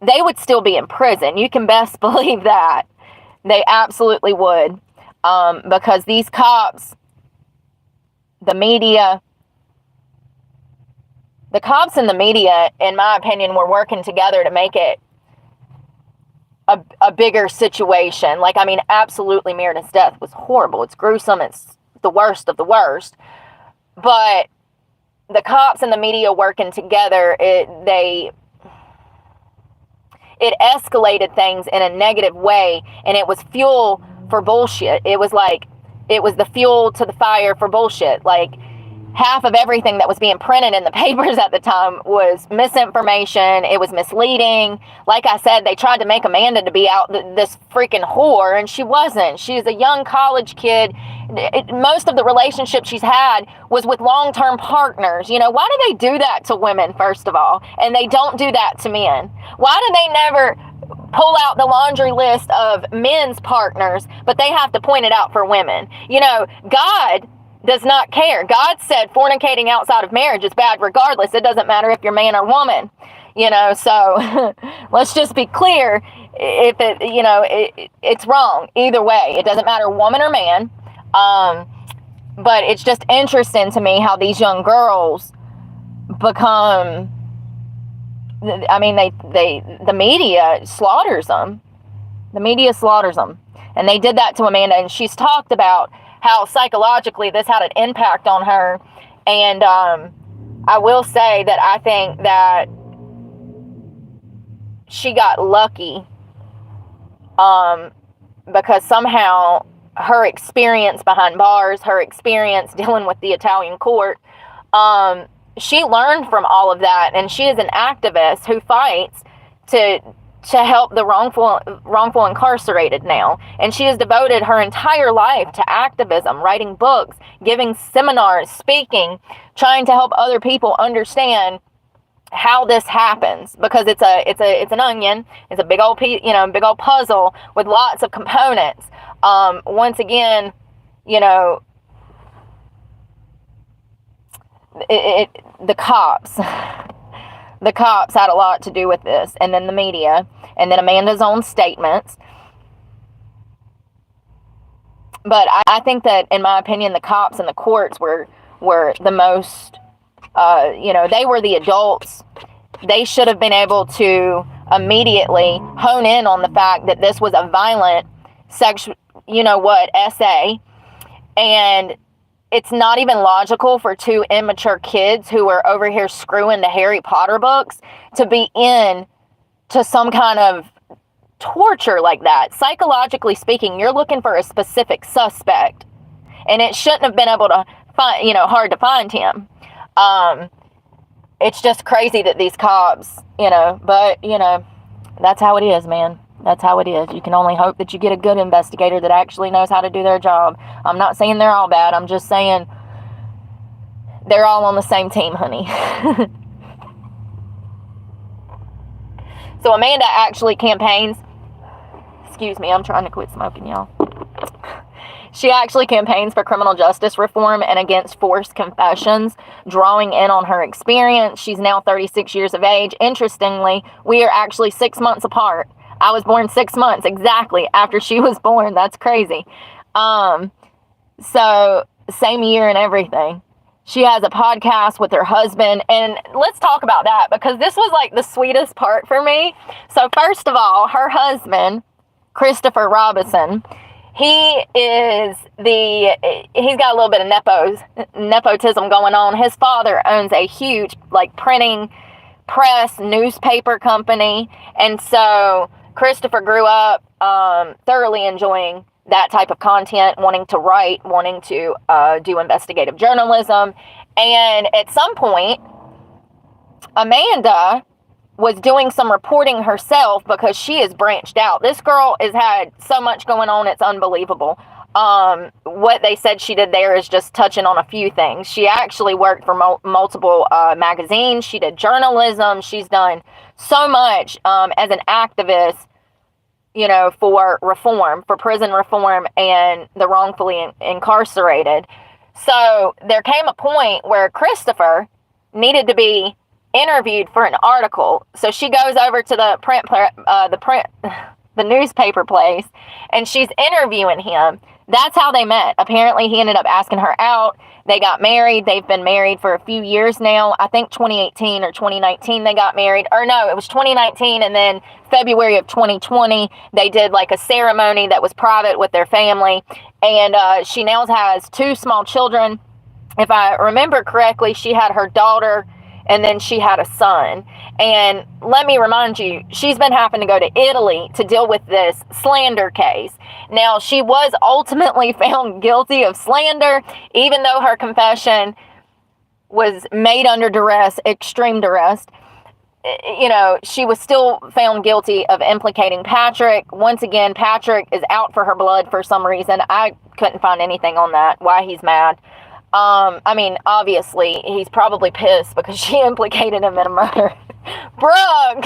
they would still be in prison. You can best believe that. They absolutely would. Because these cops, the media, the cops and the media, in my opinion, were working together to make it a bigger situation. Like, I mean, absolutely, Meredith's death was horrible. It's gruesome. It's the worst of the worst. But the cops and the media working together, it escalated things in a negative way, and it was fuel for bullshit. It was like, it was the fuel to the fire for bullshit. Like, half of everything that was being printed in the papers at the time was misinformation. It was misleading. Like I said, they tried to make Amanda to be out this freaking whore, and she wasn't. She's a young college kid. Most of the relationships she's had was with long-term partners. You know, why do they do that to women, first of all? And they don't do that to men. Why do they never pull out the laundry list of men's partners, but they have to point it out for women? You know, God does not care. God said fornicating outside of marriage is bad regardless. It doesn't matter if you're man or woman, you know, so let's just be clear. If it, you know, it's wrong either way. It doesn't matter woman or man. But it's just interesting to me how these young girls become, I mean, the media slaughters them. The media slaughters them. And they did that to Amanda, and she's talked about how psychologically this had an impact on her. And I will say that I think that she got lucky because somehow her experience behind bars, her experience dealing with the Italian court, she learned from all of that. And she is an activist who fights to help the wrongful incarcerated now. And she has devoted her entire life to activism, writing books, giving seminars, speaking, trying to help other people understand how this happens, because it's an onion. It's a big old piece, you know, big old puzzle with lots of components. Once again, you know, the cops The cops had a lot to do with this, and then the media, and then Amanda's own statements. But I think that, in my opinion, the cops and the courts were the most, they were the adults. They should have been able to immediately hone in on the fact that this was a violent sexual, essay. And it's not even logical for two immature kids who are over here screwing the Harry Potter books to be in to some kind of torture like that. Psychologically speaking, you're looking for a specific suspect, and it shouldn't have been able to find, hard to find him. It's just crazy that these cops, but that's how it is, man. That's how it is. You can only hope that you get a good investigator that actually knows how to do their job. I'm not saying they're all bad. I'm just saying they're all on the same team, honey. So Amanda actually campaigns. Excuse me, I'm trying to quit smoking, y'all. She actually campaigns for criminal justice reform and against forced confessions, drawing in on her experience. She's now 36 years of age. Interestingly, we are actually 6 months apart. I was born 6 months exactly after she was born. That's crazy. So same year and everything. She has a podcast with her husband, and let's talk about that, because this was like the sweetest part for me. So first of all, her husband, Christopher Robinson, he's got a little bit of nepotism going on. His father owns a huge like printing press newspaper company, and so Christopher grew up thoroughly enjoying that type of content, wanting to write, wanting to do investigative journalism. And at some point, Amanda was doing some reporting herself, because she is branched out. This girl has had so much going on, it's unbelievable. What they said she did there is just touching on a few things. She actually worked for multiple magazines. She did journalism. She's done so much as an activist, you know, for reform, for prison reform and the wrongfully incarcerated. So there came a point where Christopher needed to be interviewed for an article. So she goes over to the newspaper place, and she's interviewing him. That's how they met. Apparently, he ended up asking her out. They got married. They've been married for a few years now. I think 2018 or 2019 they got married. Or no, it was 2019, and then February of 2020, they did like a ceremony that was private with their family. And she now has 2 small children. If I remember correctly, she had her daughter, and then she had a son. And let me remind you, she's been having to go to Italy to deal with this slander case. Now, she was ultimately found guilty of slander, even though her confession was made under duress, extreme duress. You know, she was still found guilty of implicating Patrick. Once again, Patrick is out for her blood for some reason. I couldn't find anything on that, why he's mad. I mean, obviously, he's probably pissed because she implicated him in a murder. Brooke!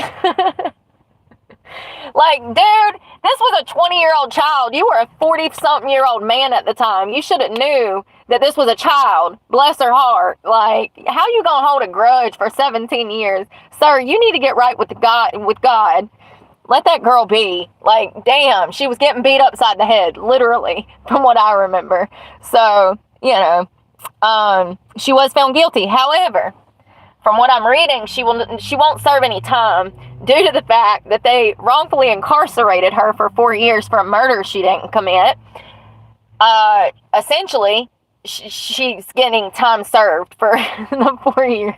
Like, dude, this was a 20-year-old child. You were a 40-something-year-old man at the time. You should have knew that this was a child. Bless her heart. Like, how you gonna hold a grudge for 17 years? Sir, you need to get right with God. Let that girl be. Like, damn, she was getting beat upside the head, literally, from what I remember. So, you know, she was found guilty. However, from what I'm reading, she won't serve any time due to the fact that they wrongfully incarcerated her for 4 years for a murder she didn't commit. Essentially, she's getting time served for the 4 years.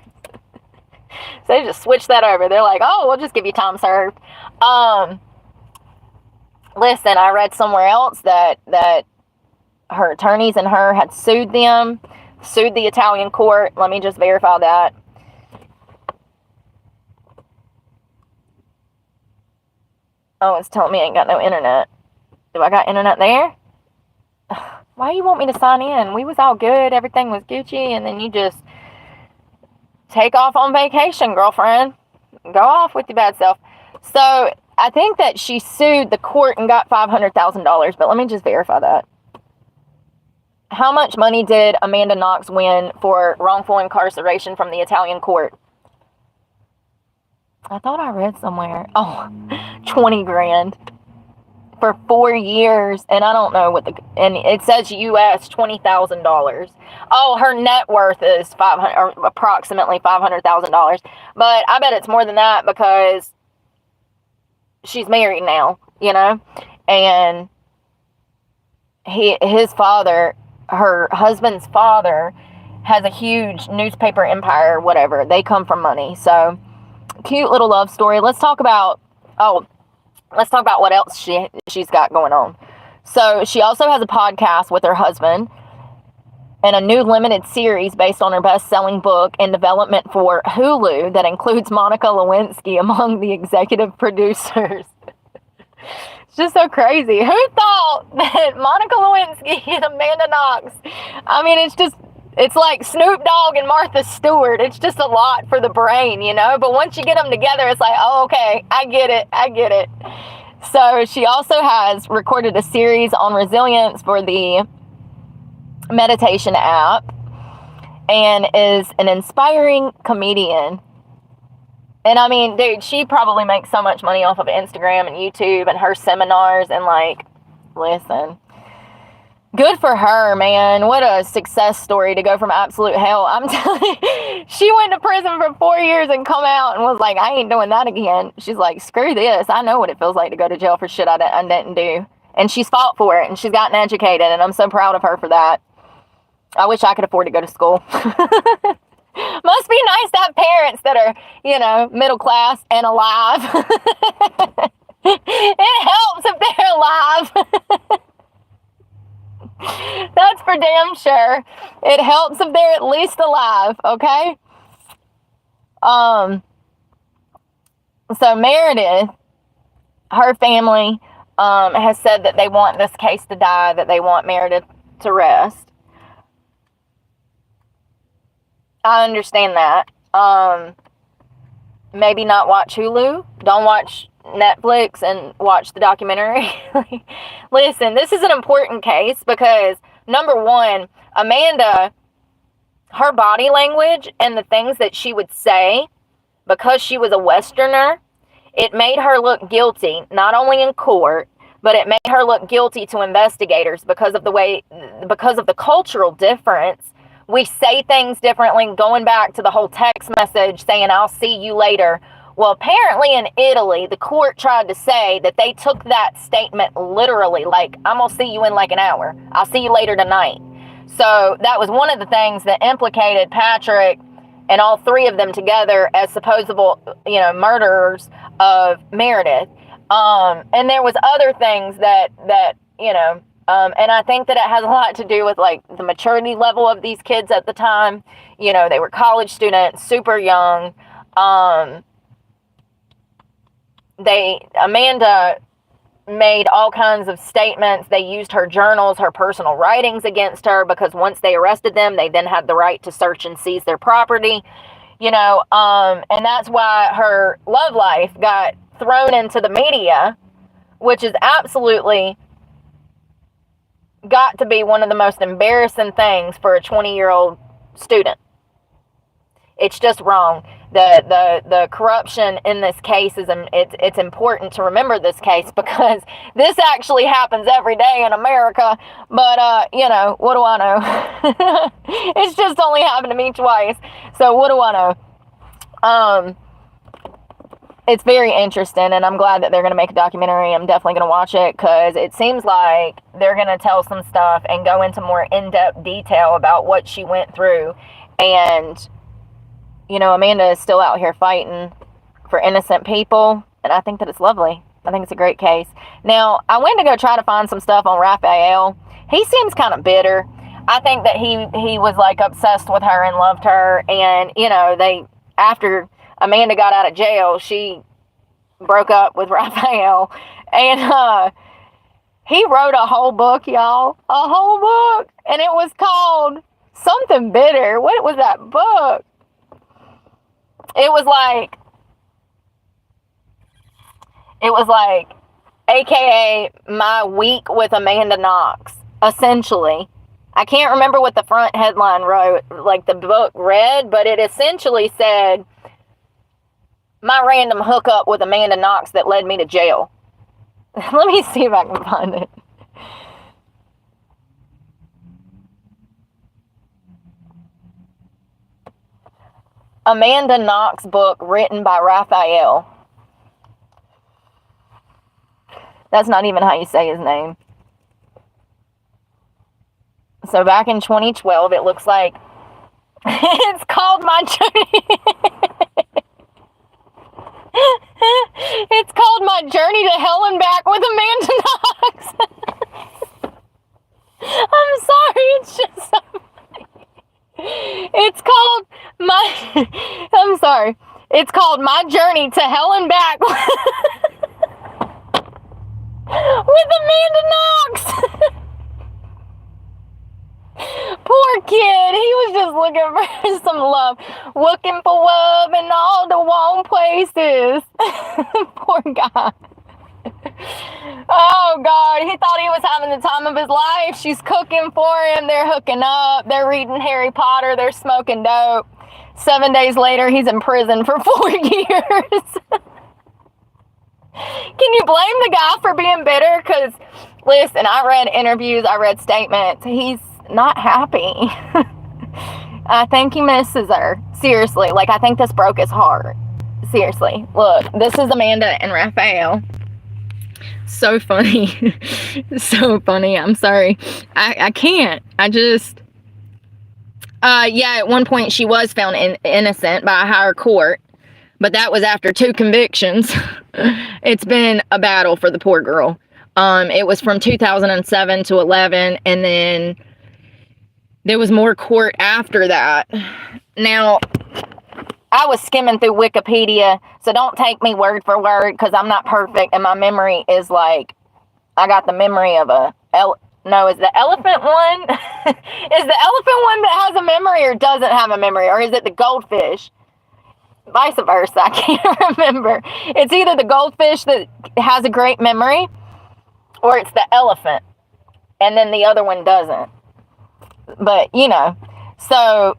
So they just switched that over. They're like, oh, we'll just give you time served. Listen, I read somewhere else that her attorneys and her had sued the Italian court. Let me just verify that. Oh, it's telling me I ain't got no internet. Do I got internet there? Why you want me to sign in? We was all good. Everything was Gucci. And then you just take off on vacation, girlfriend. Go off with your bad self. So I think that she sued the court and got $500,000. But let me just verify that. How much money did Amanda Knox win for wrongful incarceration from the Italian court? I thought I read somewhere. Oh, 20 grand for 4 years. And I don't know and it says US $20,000. Oh, her net worth is approximately $500,000. But I bet it's more than that because she's married now, you know, and his father, her husband's father, has a huge newspaper empire, whatever. They come from money. So cute little love story. Let's talk about what else she's got going on. So she also has a podcast with her husband and a new limited series based on her best-selling book in development for Hulu that includes Monica Lewinsky among the executive producers. It's just so crazy. Who thought that Monica Lewinsky and Amanda Knox, I mean, it's like Snoop Dogg and Martha Stewart. It's just a lot for the brain, you know? But once you get them together, it's like, oh, okay, I get it. So she also has recorded a series on resilience for the meditation app and is an inspiring comedian And I mean, dude, she probably makes so much money off of Instagram and YouTube and her seminars, and like, listen, good for her, man. What a success story to go from absolute hell. I'm telling you, she went to prison for 4 years and come out and was like, I ain't doing that again. She's like, screw this. I know what it feels like to go to jail for shit I didn't do. And she's fought for it, and she's gotten educated, and I'm so proud of her for that. I wish I could afford to go to school. Must be nice to have parents that are, you know, middle class and alive. It helps if they're alive. That's for damn sure. It helps if they're at least alive, okay? So Meredith, her family, has said that they want this case to die, that they want Meredith to rest. I understand that. Maybe not watch Hulu. Don't watch Netflix and watch the documentary. Listen, this is an important case because, number one, Amanda, her body language and the things that she would say, because she was a Westerner, it made her look guilty, not only in court, but it made her look guilty to investigators because of the cultural difference. We say things differently, going back to the whole text message saying, I'll see you later. Well, apparently in Italy, the court tried to say that they took that statement literally, like, I'm going to see you in like an hour. I'll see you later tonight. So that was one of the things that implicated Patrick and all three of them together as supposable, you know, murderers of Meredith. And there was other things that you know, and I think that it has a lot to do with like the maturity level of these kids at the time. You know, they were college students, super young. Amanda made all kinds of statements. They used her journals, her personal writings against her, because once they arrested them, they then had the right to search and seize their property, you know, and that's why her love life got thrown into the media, which is absolutely got to be one of the most embarrassing things for a 20-year-old student. It's just wrong. The corruption in this case is, it's important to remember this case because this actually happens every day in America. But you know, what do I know? It's just only happened to me twice. So what do I know? It's very interesting, and I'm glad that they're going to make a documentary. I'm definitely going to watch it because it seems like they're going to tell some stuff and go into more in-depth detail about what she went through. And, you know, Amanda is still out here fighting for innocent people, and I think that it's lovely. I think it's a great case. Now, I went to go try to find some stuff on Raphael. He seems kind of bitter. I think that he was, like, obsessed with her and loved her, and, you know, after Amanda got out of jail, she broke up with Raphael, and he wrote a whole book, y'all, a whole book, and it was called something bitter. What was that book? It was like, AKA My Week with Amanda Knox, essentially. I can't remember what the front headline wrote, like the book read, but it essentially said, my random hookup with Amanda Knox that led me to jail. Let me see if I can find it. Amanda Knox book written by Raphael. That's not even how you say his name. So back in 2012, it looks like it's called My Journey. It's called My Journey to Hell and Back with Amanda Knox. I'm sorry, it's just so funny. It's called I'm sorry. It's called My Journey to Hell and Back with Amanda Knox. Poor kid, he was just looking for some love, looking for love in all the wrong places. Poor guy. Oh God, he thought he was having the time of his life. She's cooking for him, they're hooking up, they're reading Harry Potter, they're smoking dope. 7 days later, he's in prison for 4 years. Can you blame the guy for being bitter? Because, listen, I read interviews, I read statements. He's not happy. I think he misses her. Seriously. Like, I think this broke his heart. Seriously. Look, this is Amanda and Raphael. So funny. So funny. I'm sorry. I can't. I just... yeah, at one point she was found innocent by a higher court, but that was after 2 convictions. It's been a battle for the poor girl. It was from 2007 to 11, and then there was more court after that. Now, I was skimming through Wikipedia, so don't take me word for word, because I'm not perfect, and my memory is like, I got the memory of a... No, is the elephant one? Is the elephant one that has a memory or doesn't have a memory? Or is it the goldfish? Vice versa. I can't remember. It's either the goldfish that has a great memory, or it's the elephant. And then the other one doesn't. But, you know. So...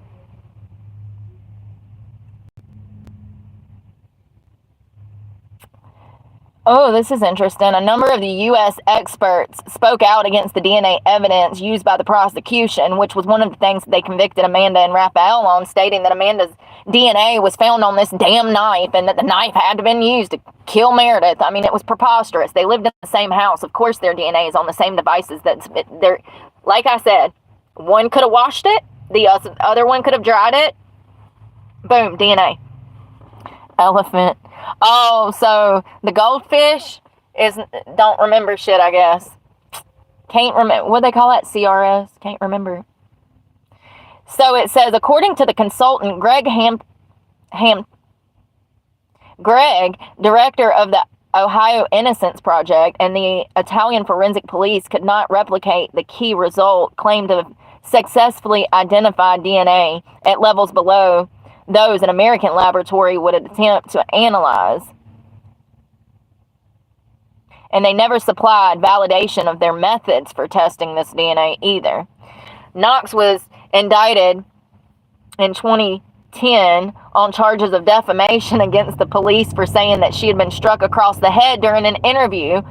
Oh, this is interesting. A number of the U.S. experts spoke out against the DNA evidence used by the prosecution, which was one of the things that they convicted Amanda and Raphael on, stating that Amanda's DNA was found on this damn knife and that the knife had to have been used to kill Meredith. I mean, it was preposterous. They lived in the same house. Of course, their DNA is on the same devices. They're, like I said, one could have washed it. The other one could have dried it. Boom, DNA. Elephant. Oh, so the goldfish don't remember shit, I guess. Can't remember. What do they call that? CRS? Can't remember. So it says, according to the consultant, Greg, director of the Ohio Innocence Project, and the Italian forensic police could not replicate the key result claimed to have successfully identified DNA at levels below those an American laboratory would attempt to analyze. And they never supplied validation of their methods for testing this DNA either. Knox was indicted in 2010 on charges of defamation against the police for saying that she had been struck across the head during an interview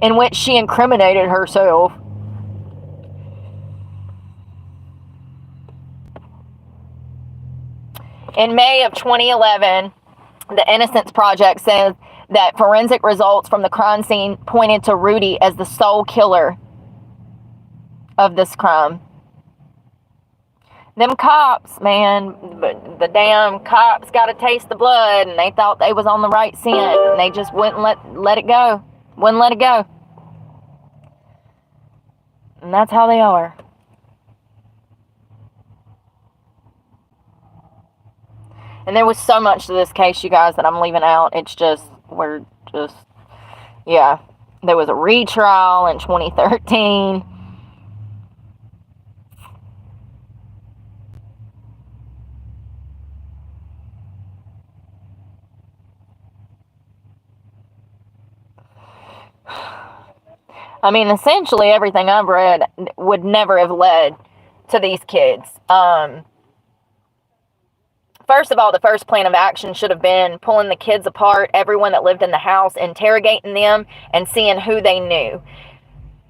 in which she incriminated herself. In May of 2011, the Innocence Project says that forensic results from the crime scene pointed to Rudy as the sole killer of this crime. Them cops, man, the damn cops got to taste the blood, and they thought they was on the right scent, and they just wouldn't let it go. Wouldn't let it go. And that's how they are. And there was so much to this case, you guys, that I'm leaving out. It's just, yeah. There was a retrial in 2013. I mean, essentially everything I've read would never have led to these kids. First of all, the first plan of action should have been pulling the kids apart, everyone that lived in the house, interrogating them, and seeing who they knew.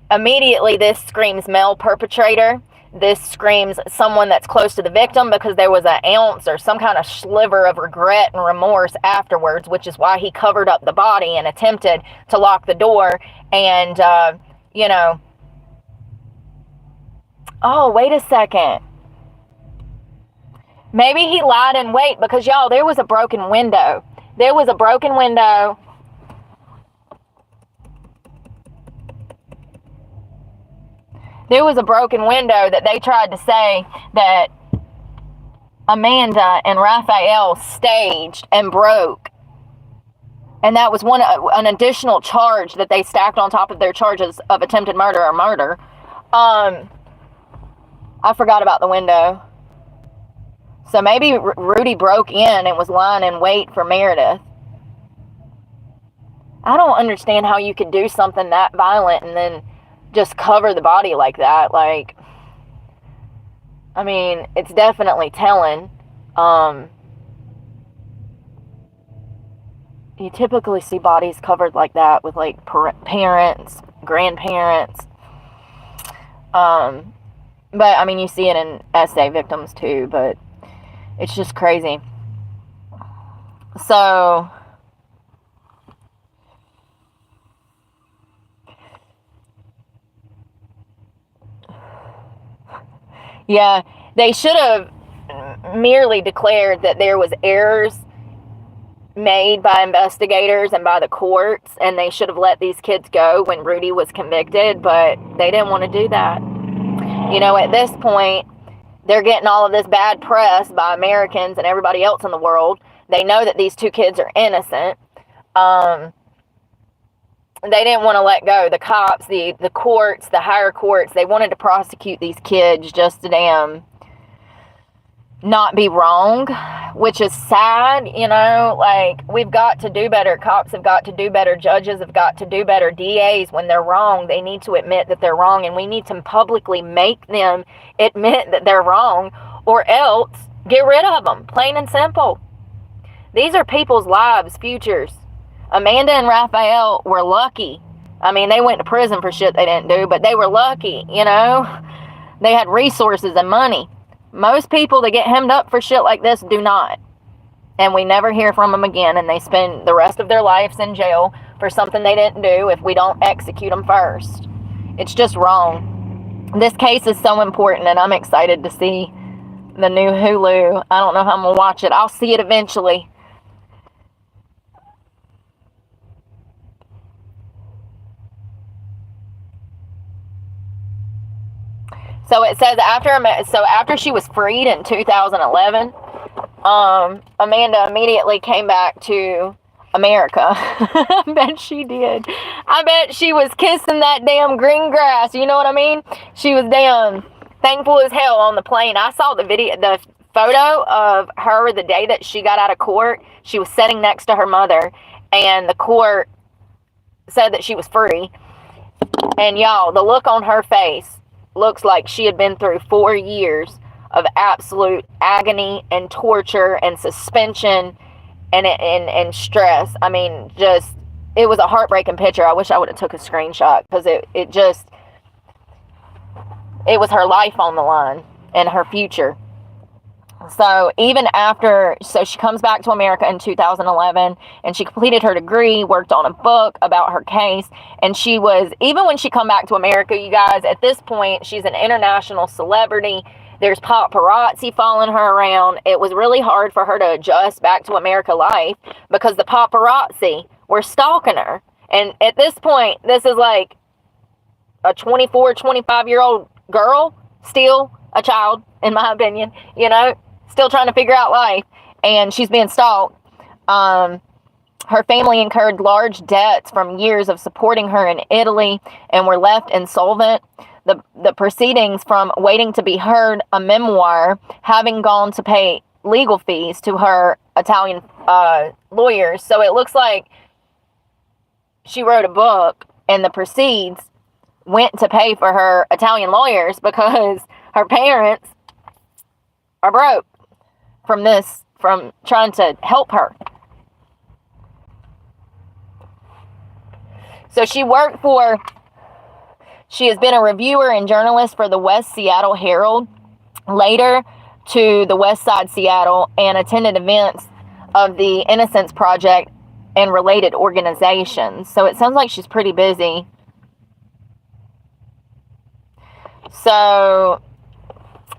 Immediately, this screams male perpetrator. This screams someone that's close to the victim, because there was an ounce or some kind of sliver of regret and remorse afterwards, which is why he covered up the body and attempted to lock the door. And, you know... Oh, wait a second. Maybe he lied in wait, because, y'all, there was a broken window. There was a broken window. There was a broken window that they tried to say that Amanda and Raphael staged and broke. And that was an additional charge that they stacked on top of their charges of attempted murder or murder. I forgot about the window. So maybe Rudy broke in and was lying in wait for Meredith. I don't understand how you could do something that violent and then just cover the body like that. Like, I mean, it's definitely telling. Um, you typically see bodies covered like that with like parents, grandparents. But I mean, you see it in SA victims too, but it's just crazy. So, yeah, they should have merely declared that there was errors made by investigators and by the courts, and they should have let these kids go when Rudy was convicted, but they didn't want to do that. You know, at this point, they're getting all of this bad press by Americans and everybody else in the world. They know that these two kids are innocent. They didn't want to let go. The cops, the courts, the higher courts, they wanted to prosecute these kids just to damn not be wrong, which is sad, you know, like, we've got to do better. Cops have got to do better. Judges have got to do better. DAs, when they're wrong, they need to admit that they're wrong, and we need to publicly make them admit that they're wrong, or else get rid of them, plain and simple. These are people's lives, futures. Amanda and Raphael were lucky. I mean, they went to prison for shit they didn't do, but they were lucky, you know. They had resources and money. Most people that get hemmed up for shit like this do not. And we never hear from them again, and they spend the rest of their lives in jail for something they didn't do if we don't execute them first. It's just wrong. This case is so important, and I'm excited to see the new Hulu. I don't know how I'm going to watch it. I'll see it eventually. So it says after she was freed in 2011, Amanda immediately came back to America. I bet she did. I bet she was kissing that damn green grass. You know what I mean? She was damn thankful as hell on the plane. I saw the photo of her the day that she got out of court. She was sitting next to her mother, and the court said that she was free. And y'all, the look on her face looks like she had been through 4 years of absolute agony and torture and suspension and stress. I mean, just, it was a heartbreaking picture. I wish I would have took a screenshot, because it was her life on the line and her future. So she comes back to America in 2011, and she completed her degree, worked on a book about her case, and even when she come back to America, you guys, at this point, she's an international celebrity. There's paparazzi following her around. It was really hard for her to adjust back to America life, because the paparazzi were stalking her. And at this point, this is like a 24, 25-year-old girl, still a child, in my opinion, you know, still trying to figure out life, and she's being stalked. Her family incurred large debts from years of supporting her in Italy and were left insolvent. The proceedings from waiting to be heard, a memoir, having gone to pay legal fees to her Italian lawyers. So it looks like she wrote a book, and the proceeds went to pay for her Italian lawyers, because her parents are broke from trying to help her. So she has been a reviewer and journalist for the West Seattle Herald, later to the West Side Seattle, and attended events of the Innocence Project and related organizations. So it sounds like she's pretty busy. So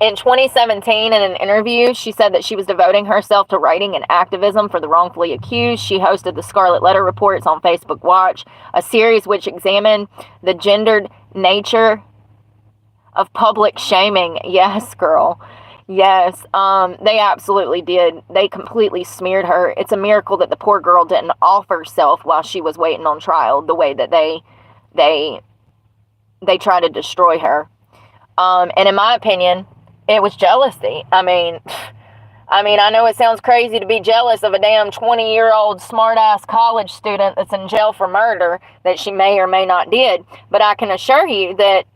in 2017, in an interview, she said that she was devoting herself to writing and activism for the wrongfully accused. She hosted the Scarlet Letter Reports on Facebook Watch, a series which examined the gendered nature of public shaming. Yes, girl. Yes, they absolutely did. They completely smeared her. It's a miracle that the poor girl didn't off herself while she was waiting on trial, the way that they tried to destroy her. And in my opinion, it was jealousy. I mean, I know it sounds crazy to be jealous of a damn 20-year-old smart-ass college student that's in jail for murder that she may or may not did. But I can assure you that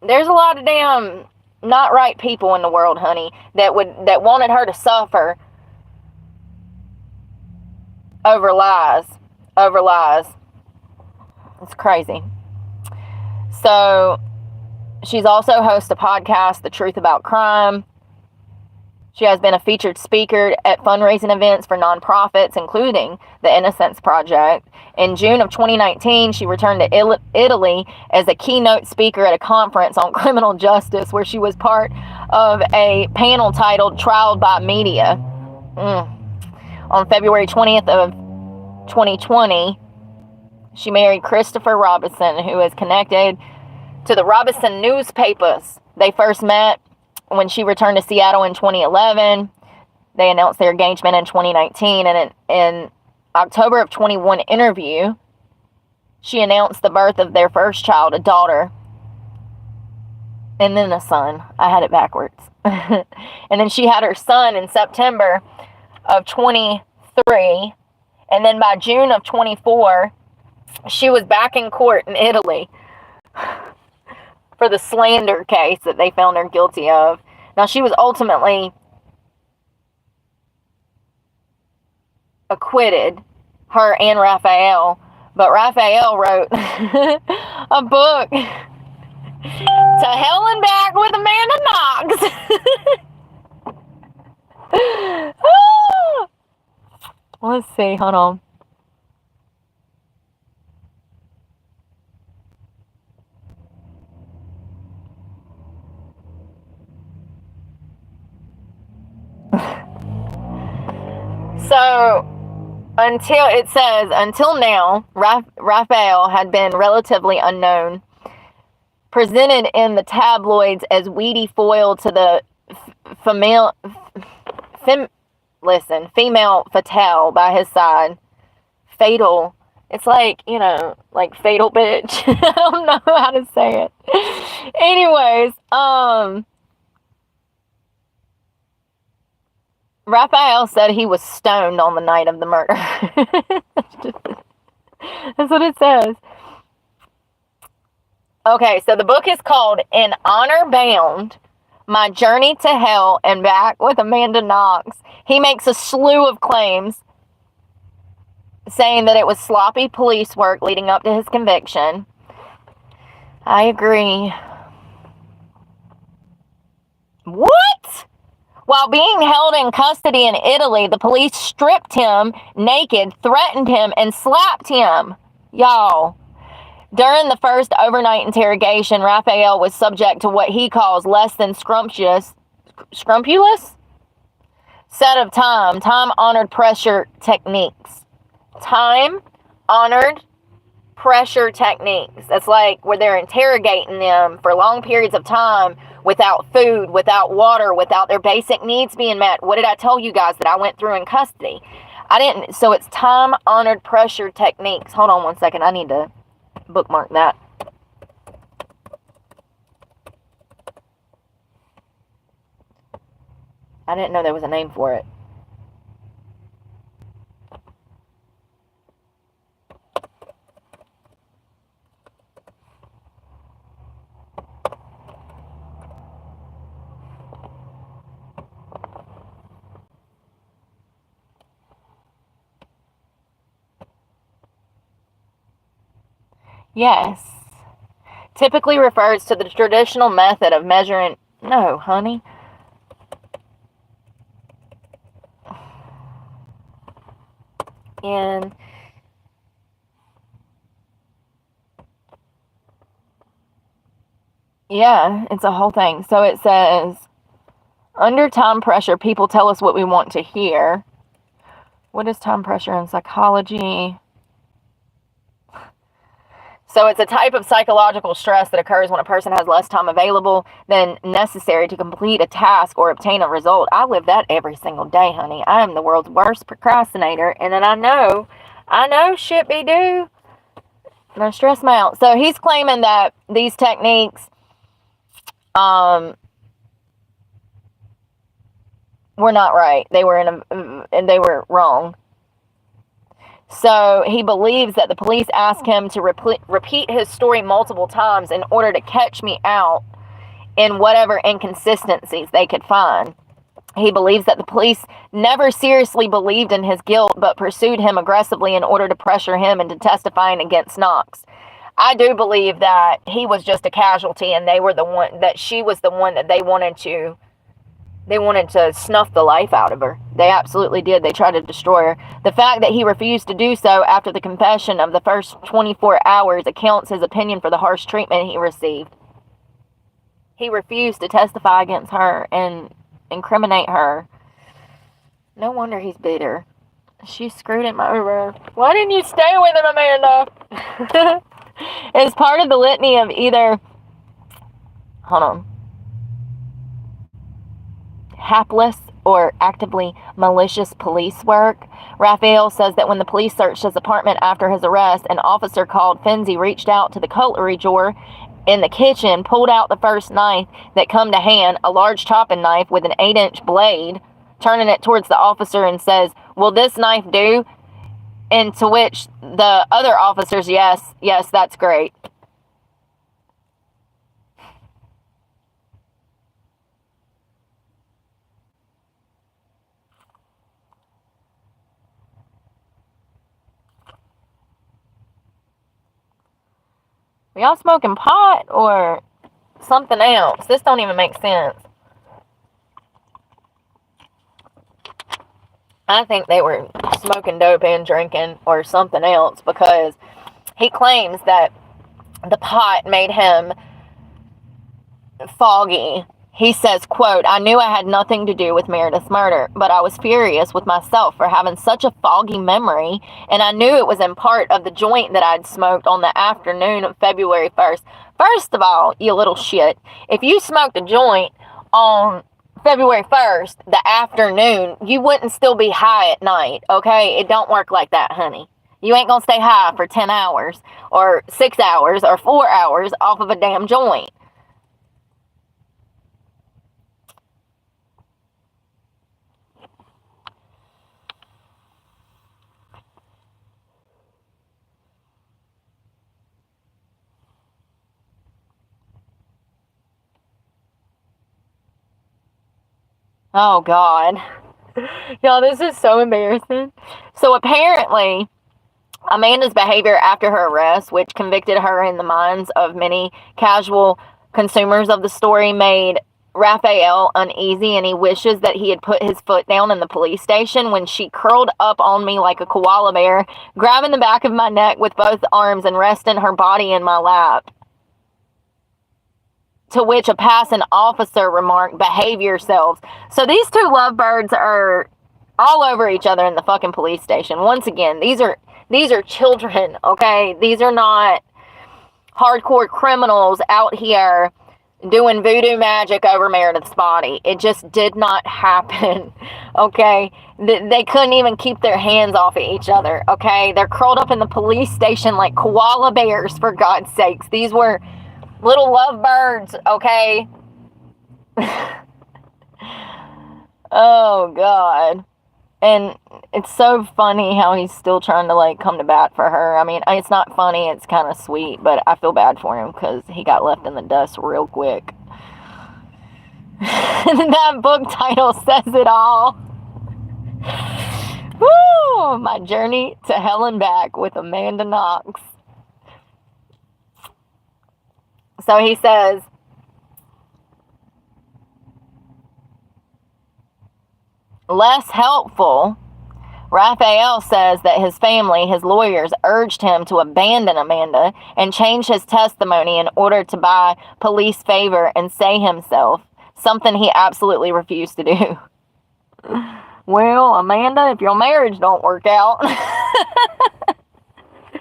there's a lot of damn not right people in the world, honey, that wanted her to suffer over lies. Over lies. It's crazy. So, she's also host a podcast, The Truth About Crime. She has been a featured speaker at fundraising events for nonprofits, including the Innocence Project. In June of 2019, she returned to Italy as a keynote speaker at a conference on criminal justice, where she was part of a panel titled Trial by Media. On February 20th of 2020, she married Christopher Robinson, who is connected to the Robinson newspapers. They first met when she returned to Seattle in 2011. They announced their engagement in 2019, and in October of 21 interview, she announced the birth of their first child, a daughter, and then a son. I had it backwards. And then she had her son in September of 23, and then by June of 24, she was back in court in Italy for the slander case that they found her guilty of. Now, she was ultimately acquitted, her and Raphael, but Raphael wrote a book, To Hell and Back with Amanda Knox. Let's see, hold on. So, until now, Raphael had been relatively unknown, presented in the tabloids as weedy foil to the female fatale by his side. Fatal. It's like, like fatal bitch. I don't know how to say it. Anyways, Raphael said he was stoned on the night of the murder. That's what it says. Okay, so the book is called In Honor Bound, My Journey to Hell and Back with Amanda Knox. He makes a slew of claims, saying that it was sloppy police work leading up to his conviction. I agree. What? While being held in custody in Italy, the police stripped him naked, threatened him, and slapped him. Y'all. During the first overnight interrogation, Raphael was subject to what he calls less than scrumptious set of time-honored pressure techniques. Time-honored pressure techniques. That's like where they're interrogating them for long periods of time without food, without water, without their basic needs being met. What did I tell you guys that I went through in custody? I didn't. So it's time-honored pressure techniques. Hold on one second. I need to bookmark that. I didn't know there was a name for it. Yes. Typically refers to the traditional method of measuring... No, honey. And... yeah, it's a whole thing. So it says, under time pressure, people tell us what we want to hear. What is time pressure in psychology? So it's a type of psychological stress that occurs when a person has less time available than necessary to complete a task or obtain a result. I live that every single day, honey. I am the world's worst procrastinator. And then I know shit be due. And I stress me out. So he's claiming that these techniques were not right. They were and they were wrong. So he believes that the police asked him to repeat his story multiple times in order to catch me out in whatever inconsistencies they could find. He believes that the police never seriously believed in his guilt, but pursued him aggressively in order to pressure him into testifying against Knox. I do believe that he was just a casualty, and they were the one, that she was the one that they wanted to snuff the life out of her. They absolutely did. They tried to destroy her. The fact that he refused to do so after the confession of the first 24 hours accounts his opinion for the harsh treatment he received. He refused to testify against her and incriminate her. No wonder he's bitter. She screwed him over. Why didn't you stay with him, Amanda? As part of the litany of either, hapless or actively malicious police work, Raphael says that when the police searched his apartment after his arrest, an officer called Finzi reached out to the cutlery drawer in the kitchen, pulled out the first knife that come to hand, a large chopping knife with an 8-inch blade, turning it towards the officer and says, "Will this knife do?" And to which the other officers, yes, that's great. Are y'all smoking pot or something else? This don't even make sense. I think they were smoking dope and drinking or something else, because he claims that the pot made him foggy. He says, quote, "I knew I had nothing to do with Meredith's murder, but I was furious with myself for having such a foggy memory, and I knew it was in part of the joint that I'd smoked on the afternoon of February 1st. First of all, you little shit, if you smoked a joint on February 1st, the afternoon, you wouldn't still be high at night, okay? It don't work like that, honey. You ain't gonna stay high for 10 hours or 6 hours or 4 hours off of a damn joint." Oh, God. Y'all, this is so embarrassing. So apparently, Amanda's behavior after her arrest, which convicted her in the minds of many casual consumers of the story, made Raphael uneasy, and he wishes that he had put his foot down in the police station when she curled up on me like a koala bear, grabbing the back of my neck with both arms and resting her body in my lap. To which a passing officer remarked, "Behave yourselves." So these two lovebirds are all over each other in the fucking police station. Once again, these are children, okay? These are not hardcore criminals out here doing voodoo magic over Meredith's body. It just did not happen, okay? They couldn't even keep their hands off of each other, okay? They're curled up in the police station like koala bears, for God's sakes. These were little lovebirds, okay? Oh, God. And it's so funny how he's still trying to, like, come to bat for her. I mean, it's not funny, it's kind of sweet, but I feel bad for him because he got left in the dust real quick. That book title says it all. Woo! My Journey to Hell and Back with Amanda Knox. So he says, less helpful, Raphael says that his family, his lawyers, urged him to abandon Amanda and change his testimony in order to buy police favor and say himself, something he absolutely refused to do. Well, Amanda, if your marriage don't work out,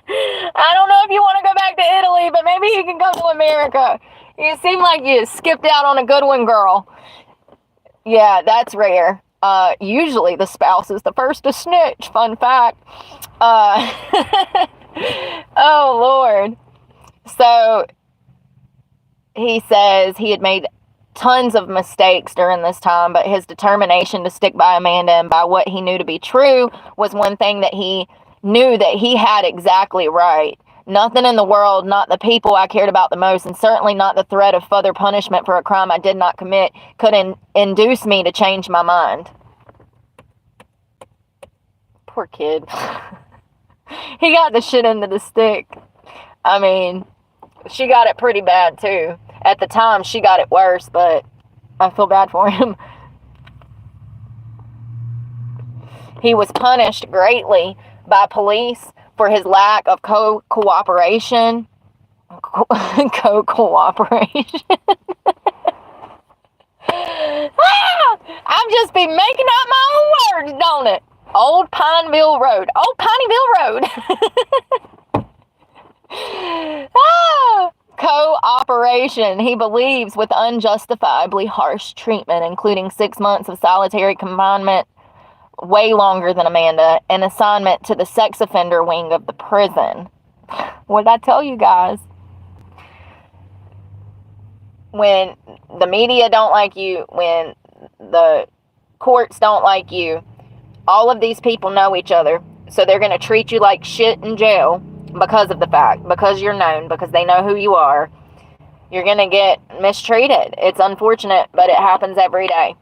I don't know if you want to go back to Italy, but maybe you can go to America. You seem like you skipped out on a good one, girl. Yeah, that's rare. Usually the spouse is the first to snitch. Fun fact. Oh, Lord. So he says he had made tons of mistakes during this time, but his determination to stick by Amanda and by what he knew to be true was one thing that he knew that he had exactly right. Nothing in the world, not the people I cared about the most, and certainly not the threat of further punishment for a crime I did not commit, could induce me to change my mind. Poor kid. He got the shit into the stick. I mean, she got it pretty bad too. At the time, she got it worse, but I feel bad for him. He was punished greatly by police for his lack of cooperation. Cooperation. I've just been making up my own words, don't it? Old Pineville Road. Old Pineyville Road. Cooperation. He believes with unjustifiably harsh treatment, including 6 months of solitary confinement, way longer than Amanda, and assignment to the sex offender wing of the prison. What did I tell you guys? When the media don't like you, when the courts don't like you, all of these people know each other, so they're going to treat you like shit in jail because of the fact, because you're known, because they know who you are. You're going to get mistreated. It's unfortunate, but it happens every day.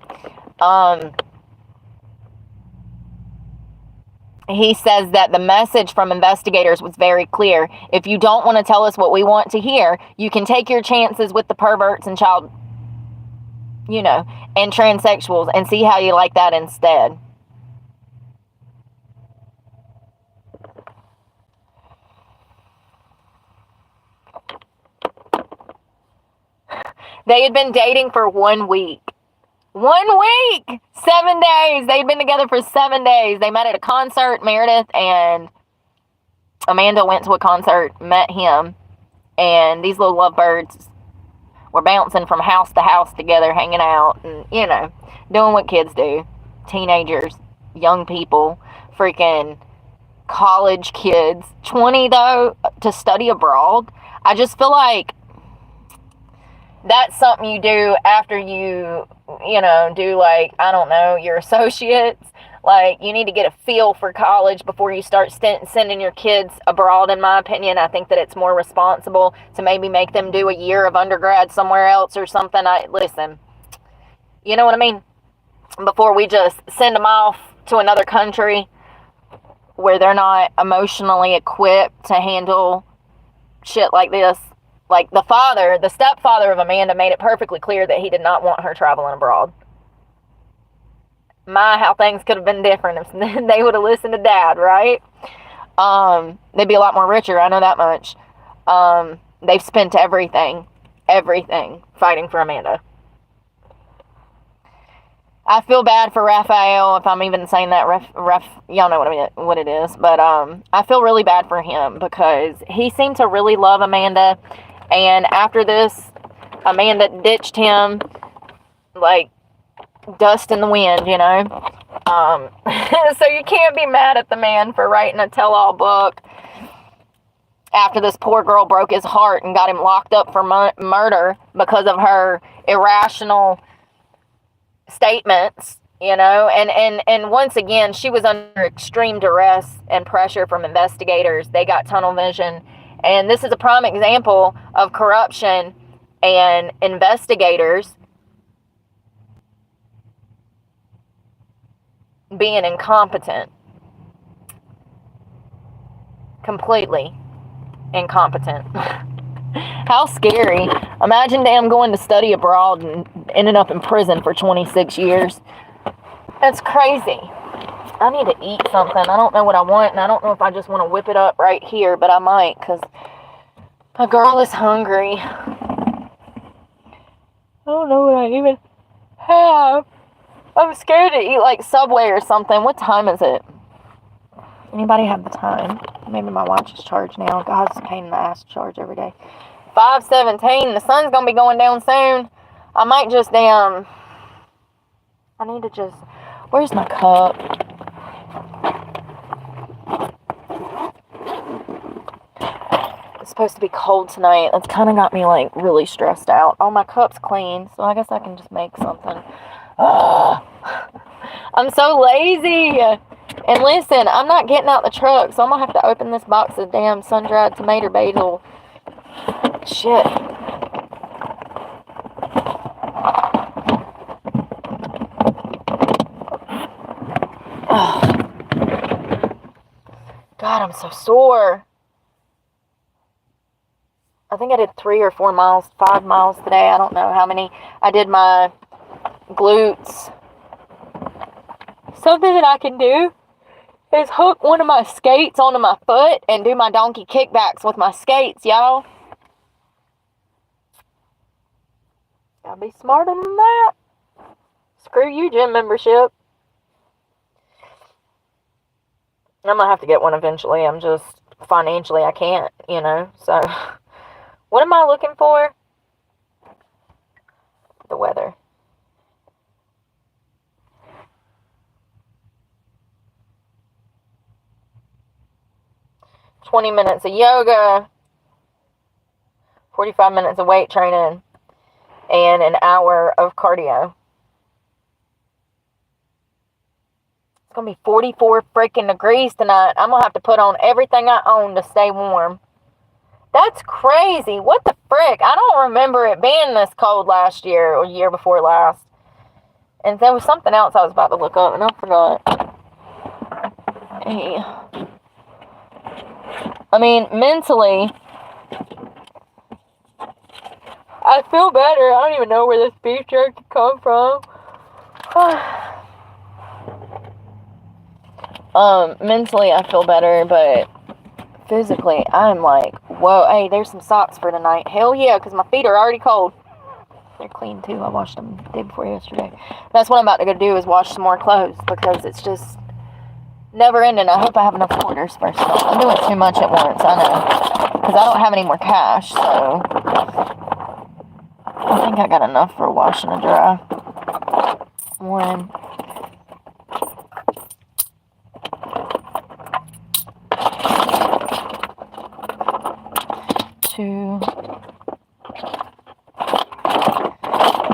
He says that the message from investigators was very clear. If you don't want to tell us what we want to hear, you can take your chances with the perverts and and transsexuals and see how you like that instead. They had been dating for 1 week. 1 week! 7 days! They'd been together for 7 days. They met at a concert. Meredith and Amanda went to a concert, met him, and these little lovebirds were bouncing from house to house together, hanging out, and, doing what kids do. Teenagers, young people, freaking college kids. 20, though, to study abroad. I just feel like that's something you do after you, do your associates. Like, you need to get a feel for college before you start sending your kids abroad, in my opinion. I think that it's more responsible to maybe make them do a year of undergrad somewhere else or something. Listen, you know what I mean? Before we just send them off to another country where they're not emotionally equipped to handle shit like this. Like, the stepfather of Amanda made it perfectly clear that he did not want her traveling abroad. How things could have been different if they would have listened to Dad, right? They'd be a lot more richer, I know that much. They've spent everything fighting for Amanda. I feel bad for Raphael, if I'm even saying that. Y'all know what it is. But I feel really bad for him because he seemed to really love Amanda. And after this, Amanda ditched him like dust in the wind, So you can't be mad at the man for writing a tell-all book after this poor girl broke his heart and got him locked up for murder because of her irrational statements, and once again, she was under extreme duress and pressure from investigators. They got tunnel vision, and this is a prime example of corruption and investigators being incompetent. Completely incompetent. How scary. Imagine going to study abroad and ending up in prison for 26 years. That's crazy. I need to eat something. I don't know what I want, and I don't know if I just want to whip it up right here, but I might, because my girl is hungry. I don't know what I even have. I'm scared to eat like Subway or something. What time is it? Anybody have the time? Maybe my watch is charged now. God, it's a pain in the ass to charge every day. 5:17. The sun's going to be going down soon. I might just I need to just... Where's my cup? It's supposed to be cold tonight. That's kind of got me like really stressed out. Oh, my cup's clean, so I guess I can just make something. I'm so lazy. And listen, I'm not getting out the truck, so I'm going to have to open this box of damn sun-dried tomato basil shit. Oh. God, I'm so sore. I think I did 3 or 4 miles, 5 miles today. I don't know how many. I did my glutes. Something that I can do is hook one of my skates onto my foot and do my donkey kickbacks with my skates, y'all. Gotta be smarter than that. Screw you, gym membership. I'm gonna have to get one eventually. I'm just, financially, I can't, you know, so. What am I looking for? The weather. "20 minutes of yoga, 45 minutes of weight training, and an hour of cardio." It's going to be 44 freaking degrees tonight. I'm going to have to put on everything I own to stay warm. That's crazy. What the frick? I don't remember it being this cold last year or year before last. And there was something else I was about to look up, and I forgot. Hey. I mean, mentally, I feel better. I don't even know where this beef jerky come from. Mentally, I feel better, but physically, I'm like, whoa, hey, there's some socks for tonight. Hell yeah, because my feet are already cold. They're clean, too. I washed them the day before yesterday. That's what I'm about to go do, is wash some more clothes, because it's just never ending. I hope I have enough quarters, first of all. I'm doing too much at once, I know, because I don't have any more cash, so I think I got enough for a wash and a dry. 1, 2,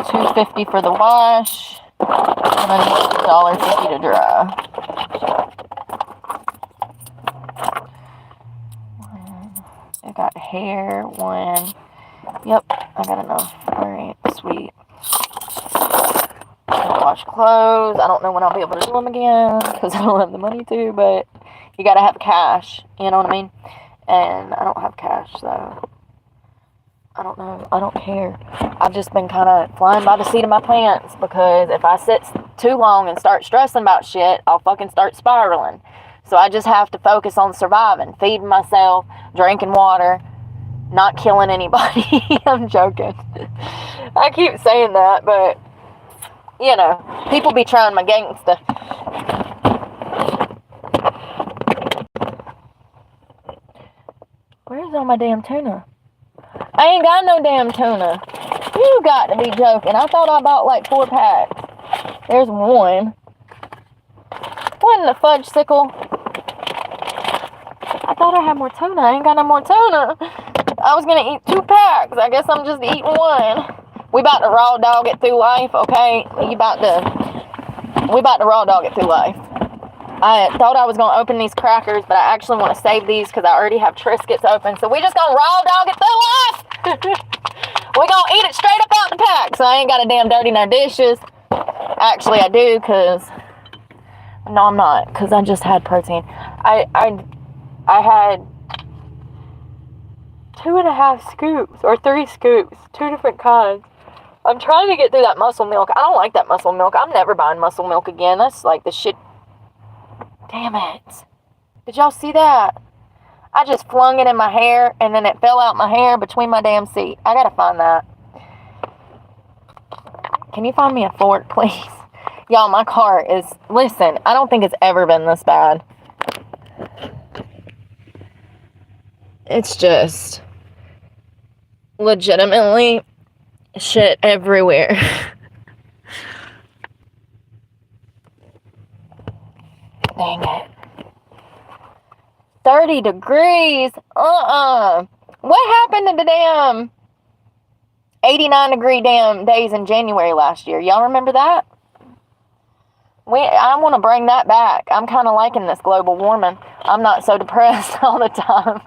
$2.50 for the wash, and then $1.50 to dry. I got hair, 1. Yep, I got enough. Alright, sweet. I'll wash clothes. I don't know when I'll be able to do them again, because I don't have the money to, but you gotta have cash, you know what I mean? And I don't have cash, so I don't know. I don't care. I've just been kind of flying by the seat of my pants, because if I sit too long and start stressing about shit, I'll fucking start spiraling. So I just have to focus on surviving, feeding myself, drinking water, not killing anybody. I'm joking. I keep saying that, but, you know, people be trying my gangsta. Where's all my damn tuna? I ain't got no damn tuna. You got to be joking. I thought I bought like 4 packs. There's 1. What in the fudge sickle? I thought I had more tuna. I ain't got no more tuna. I was going to eat 2 packs. I guess I'm just eating 1. We about to raw dog it through life, okay? We about to raw dog it through life. I thought I was going to open these crackers, but I actually want to save these because I already have Triscuits open. So we just going to raw dog it through life. We going to eat it straight up out the pack. So I ain't got a damn dirty no dishes. Actually, I do, because... No, I'm not, because I just had protein. I had 2.5 scoops, or 3 scoops. 2 different kinds. I'm trying to get through that muscle milk. I don't like that muscle milk. I'm never buying muscle milk again. That's like the shit. Damn it. Did y'all see that? I just flung it in my hair, and then it fell out my hair between my damn seat. I gotta find that. Can you find me a fork, please? Y'all, my car is... Listen, I don't think it's ever been this bad. It's just... legitimately shit everywhere. Dang it. 30 degrees. What happened to the damn 89 degree damn days in January last year? Y'all remember that? I want to bring that back. I'm kind of liking this global warming. I'm not so depressed all the time.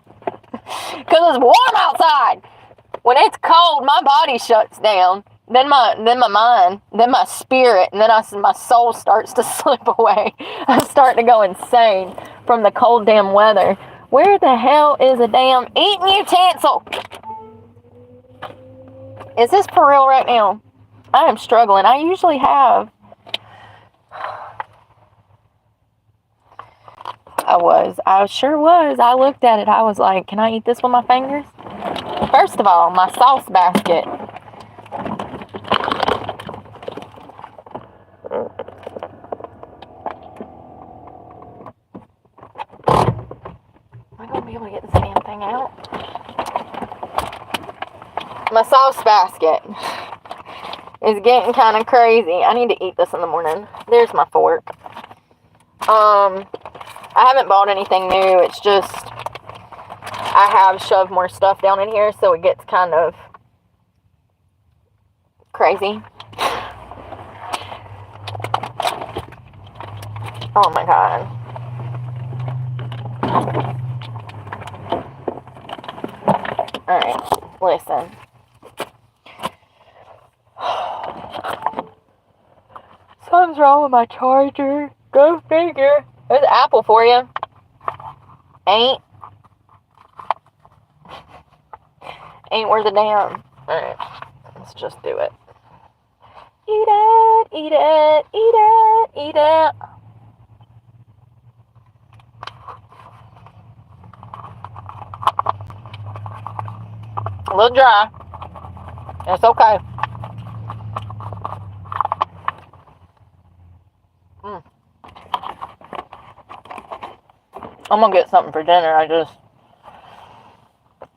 Because it's warm outside. When it's cold, my body shuts down. Then my mind, then my spirit, and then my soul starts to slip away. I'm starting to go insane from the cold damn weather. Where the hell is a damn eating utensil? Is this for real right now? I am struggling. I usually have. I sure was. I looked at it. I was like, can I eat this with my fingers? First of all, my sauce basket. Am I going to be able to get this damn thing out? My sauce basket is getting kind of crazy. I need to eat this in the morning. There's my fork. I haven't bought anything new. It's just I have shoved more stuff down in here, so it gets kind of crazy. Oh my God. Alright, listen. Something's wrong with my charger. Go figure. There's Apple for you. Ain't worth a damn. Alright, let's just do it. Eat it, eat it, eat it, eat it. A little dry. It's okay. I'm gonna get something for dinner. I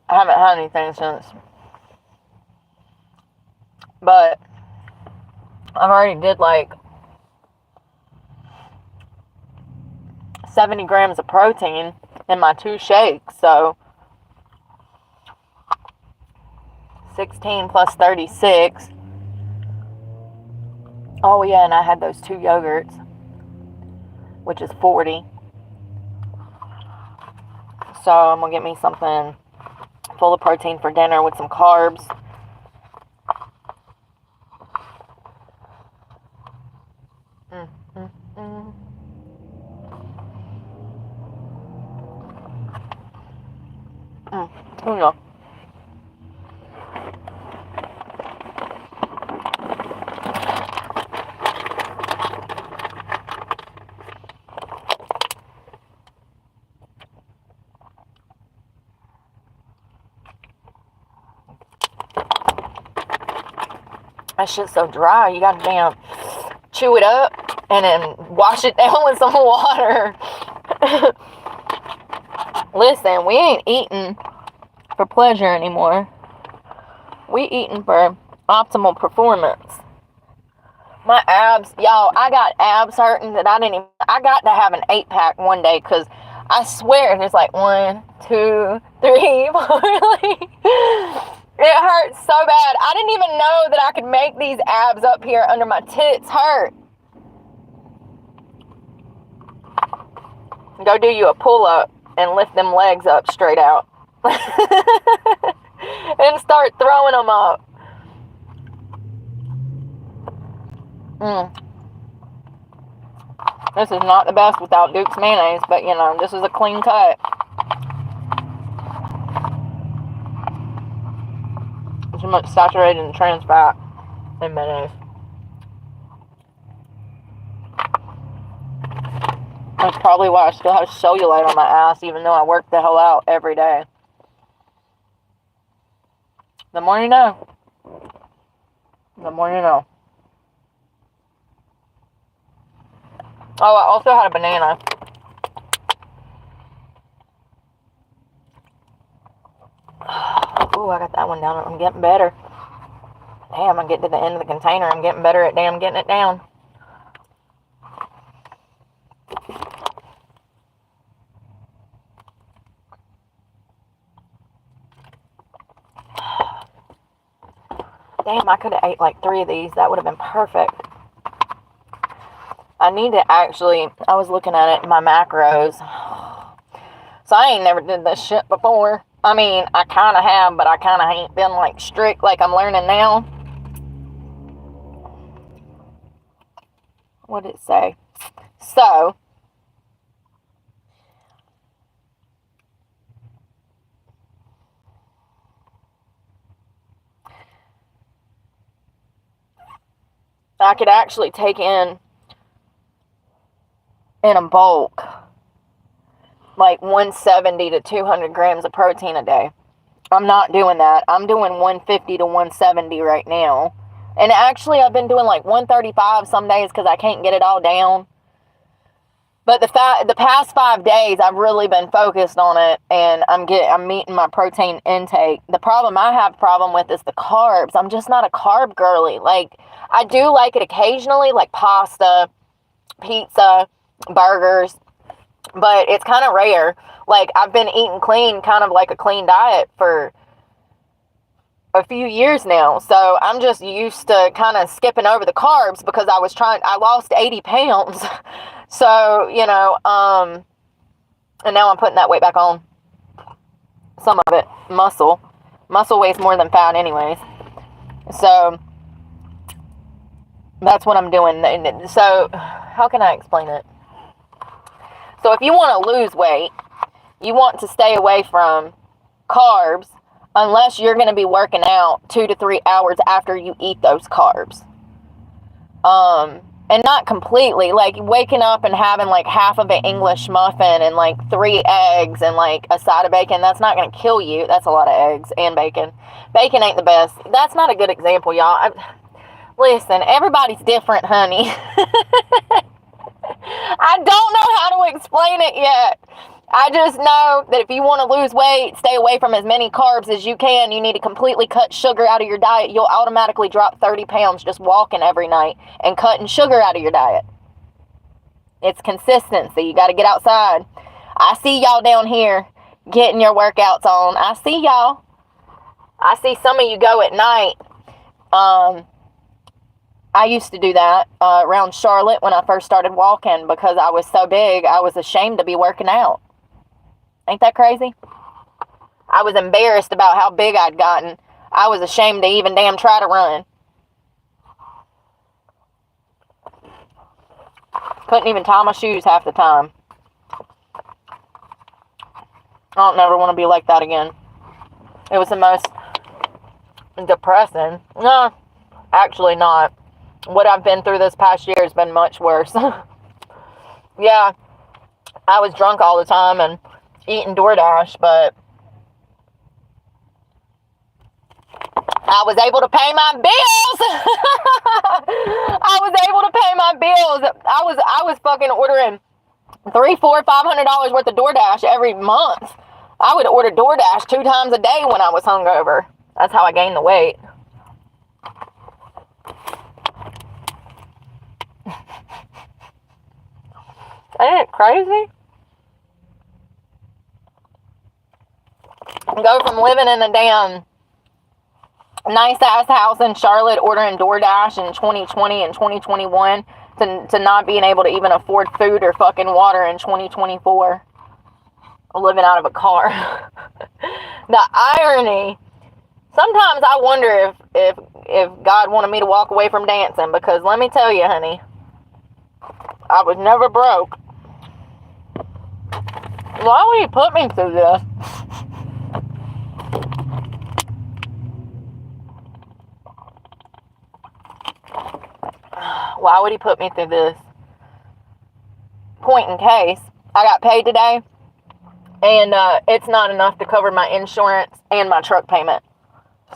haven't had anything since. But I've already did like 70 grams of protein in my 2 shakes. So 16 plus 36. Oh yeah, and I had those 2 yogurts, which is 40. So I'm going to get me something full of protein for dinner with some carbs. Oh no. That shit's so dry. You gotta damn chew it up and then wash it down with some water. Listen, we ain't eating for pleasure anymore. We eating for optimal performance. My abs, y'all, I got abs hurting that I got to have an 8-pack one day, because I swear there's like 1, 2, 3, 4, it hurts so bad. I didn't even know that I could make these abs up here under my tits hurt. Go do you a pull-up and lift them legs up straight out. And start throwing them up. This is not the best without Duke's mayonnaise, but you know, this is a clean cut. Too much saturated and trans fat in mayonnaise. That's probably why I still have cellulite on my ass, even though I work the hell out every day. The more you know. The more you know. Oh, I also had a banana. Ooh, I got that one down. I'm getting better. Damn, I'm getting to the end of the container. I'm getting better at damn getting it down. Damn, I could have ate like 3 of these. That would have been perfect. I need to actually, I was looking at it in my macros. So I ain't never did this shit before. I mean, I kind of have, but I kind of ain't been like strict like I'm learning now. What did it say? So, I could actually take in a bulk like 170 to 200 grams of protein a day. I'm not doing that. I'm doing 150 to 170 right now. And actually, I've been doing like 135 some days because I can't get it all down. But the past 5 days, I've really been focused on it, and I'm meeting my protein intake. The problem I have with is the carbs. I'm just not a carb girly. Like, I do like it occasionally, like pasta, pizza, burgers, but it's kind of rare. Like, I've been eating clean, kind of like a clean diet for a few years now. So I'm just used to kind of skipping over the carbs because I lost 80 pounds. So, you know, and now I'm putting that weight back on. Some of it, muscle. Muscle weighs more than fat anyways. So, that's what I'm doing. So, how can I explain it? So, if you want to lose weight, you want to stay away from carbs unless you're going to be working out 2 to 3 hours after you eat those carbs. And not completely, like waking up and having like half of an English muffin and like 3 eggs and like a side of bacon, that's not going to kill you. That's a lot of eggs and bacon. Bacon ain't the best. That's not a good example, y'all. Listen, everybody's different, honey. I don't know how to explain it yet. I just know that if you want to lose weight, stay away from as many carbs as you can. You need to completely cut sugar out of your diet. You'll automatically drop 30 pounds just walking every night and cutting sugar out of your diet. It's consistency. You got to get outside. I see y'all down here getting your workouts on. I see y'all. I see some of you go at night. I used to do that around Charlotte when I first started walking because I was so big, I was ashamed to be working out. Ain't that crazy? I was embarrassed about how big I'd gotten. I was ashamed to even damn try to run. Couldn't even tie my shoes half the time. I don't never want to be like that again. It was the most depressing. No, actually not. What I've been through this past year has been much worse. Yeah, I was drunk all the time and eating DoorDash, but I was able to pay my bills. I was able to pay my bills. I was fucking ordering $300, $400, $500 worth of DoorDash every month. I would order DoorDash 2 times a day when I was hungover. That's how I gained the weight. Ain't it crazy? Go from living in a damn nice ass house in Charlotte ordering DoorDash in 2020 and 2021 to not being able to even afford food or fucking water in 2024. Living out of a car. The irony. Sometimes I wonder if God wanted me to walk away from dancing, because let me tell you, honey, I was never broke. Why would he put me through this? Why would he put me through this? Point in case, I got paid today, and it's not enough to cover my insurance and my truck payment.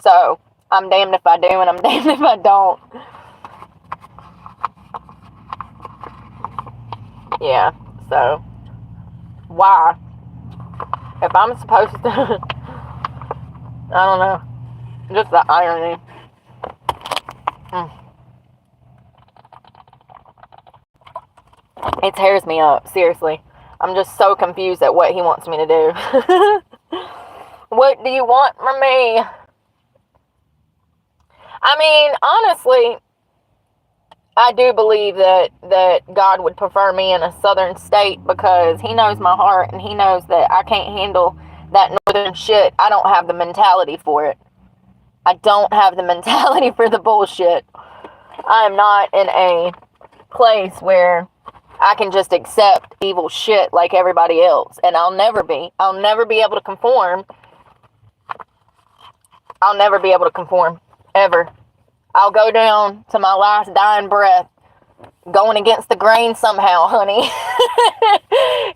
So, I'm damned if I do, and I'm damned if I don't. Yeah, so, why? If I'm supposed to, I don't know, just the irony. It tears me up, seriously. I'm just so confused at what he wants me to do. What do you want from me? I mean, honestly, I do believe that God would prefer me in a southern state because he knows my heart and he knows that I can't handle that northern shit. I don't have the mentality for it. I don't have the mentality for the bullshit. I am not in a place where I can just accept evil shit like everybody else. And I'll never be. I'll never be able to conform. I'll never be able to conform. Ever. I'll go down to my last dying breath going against the grain somehow, honey.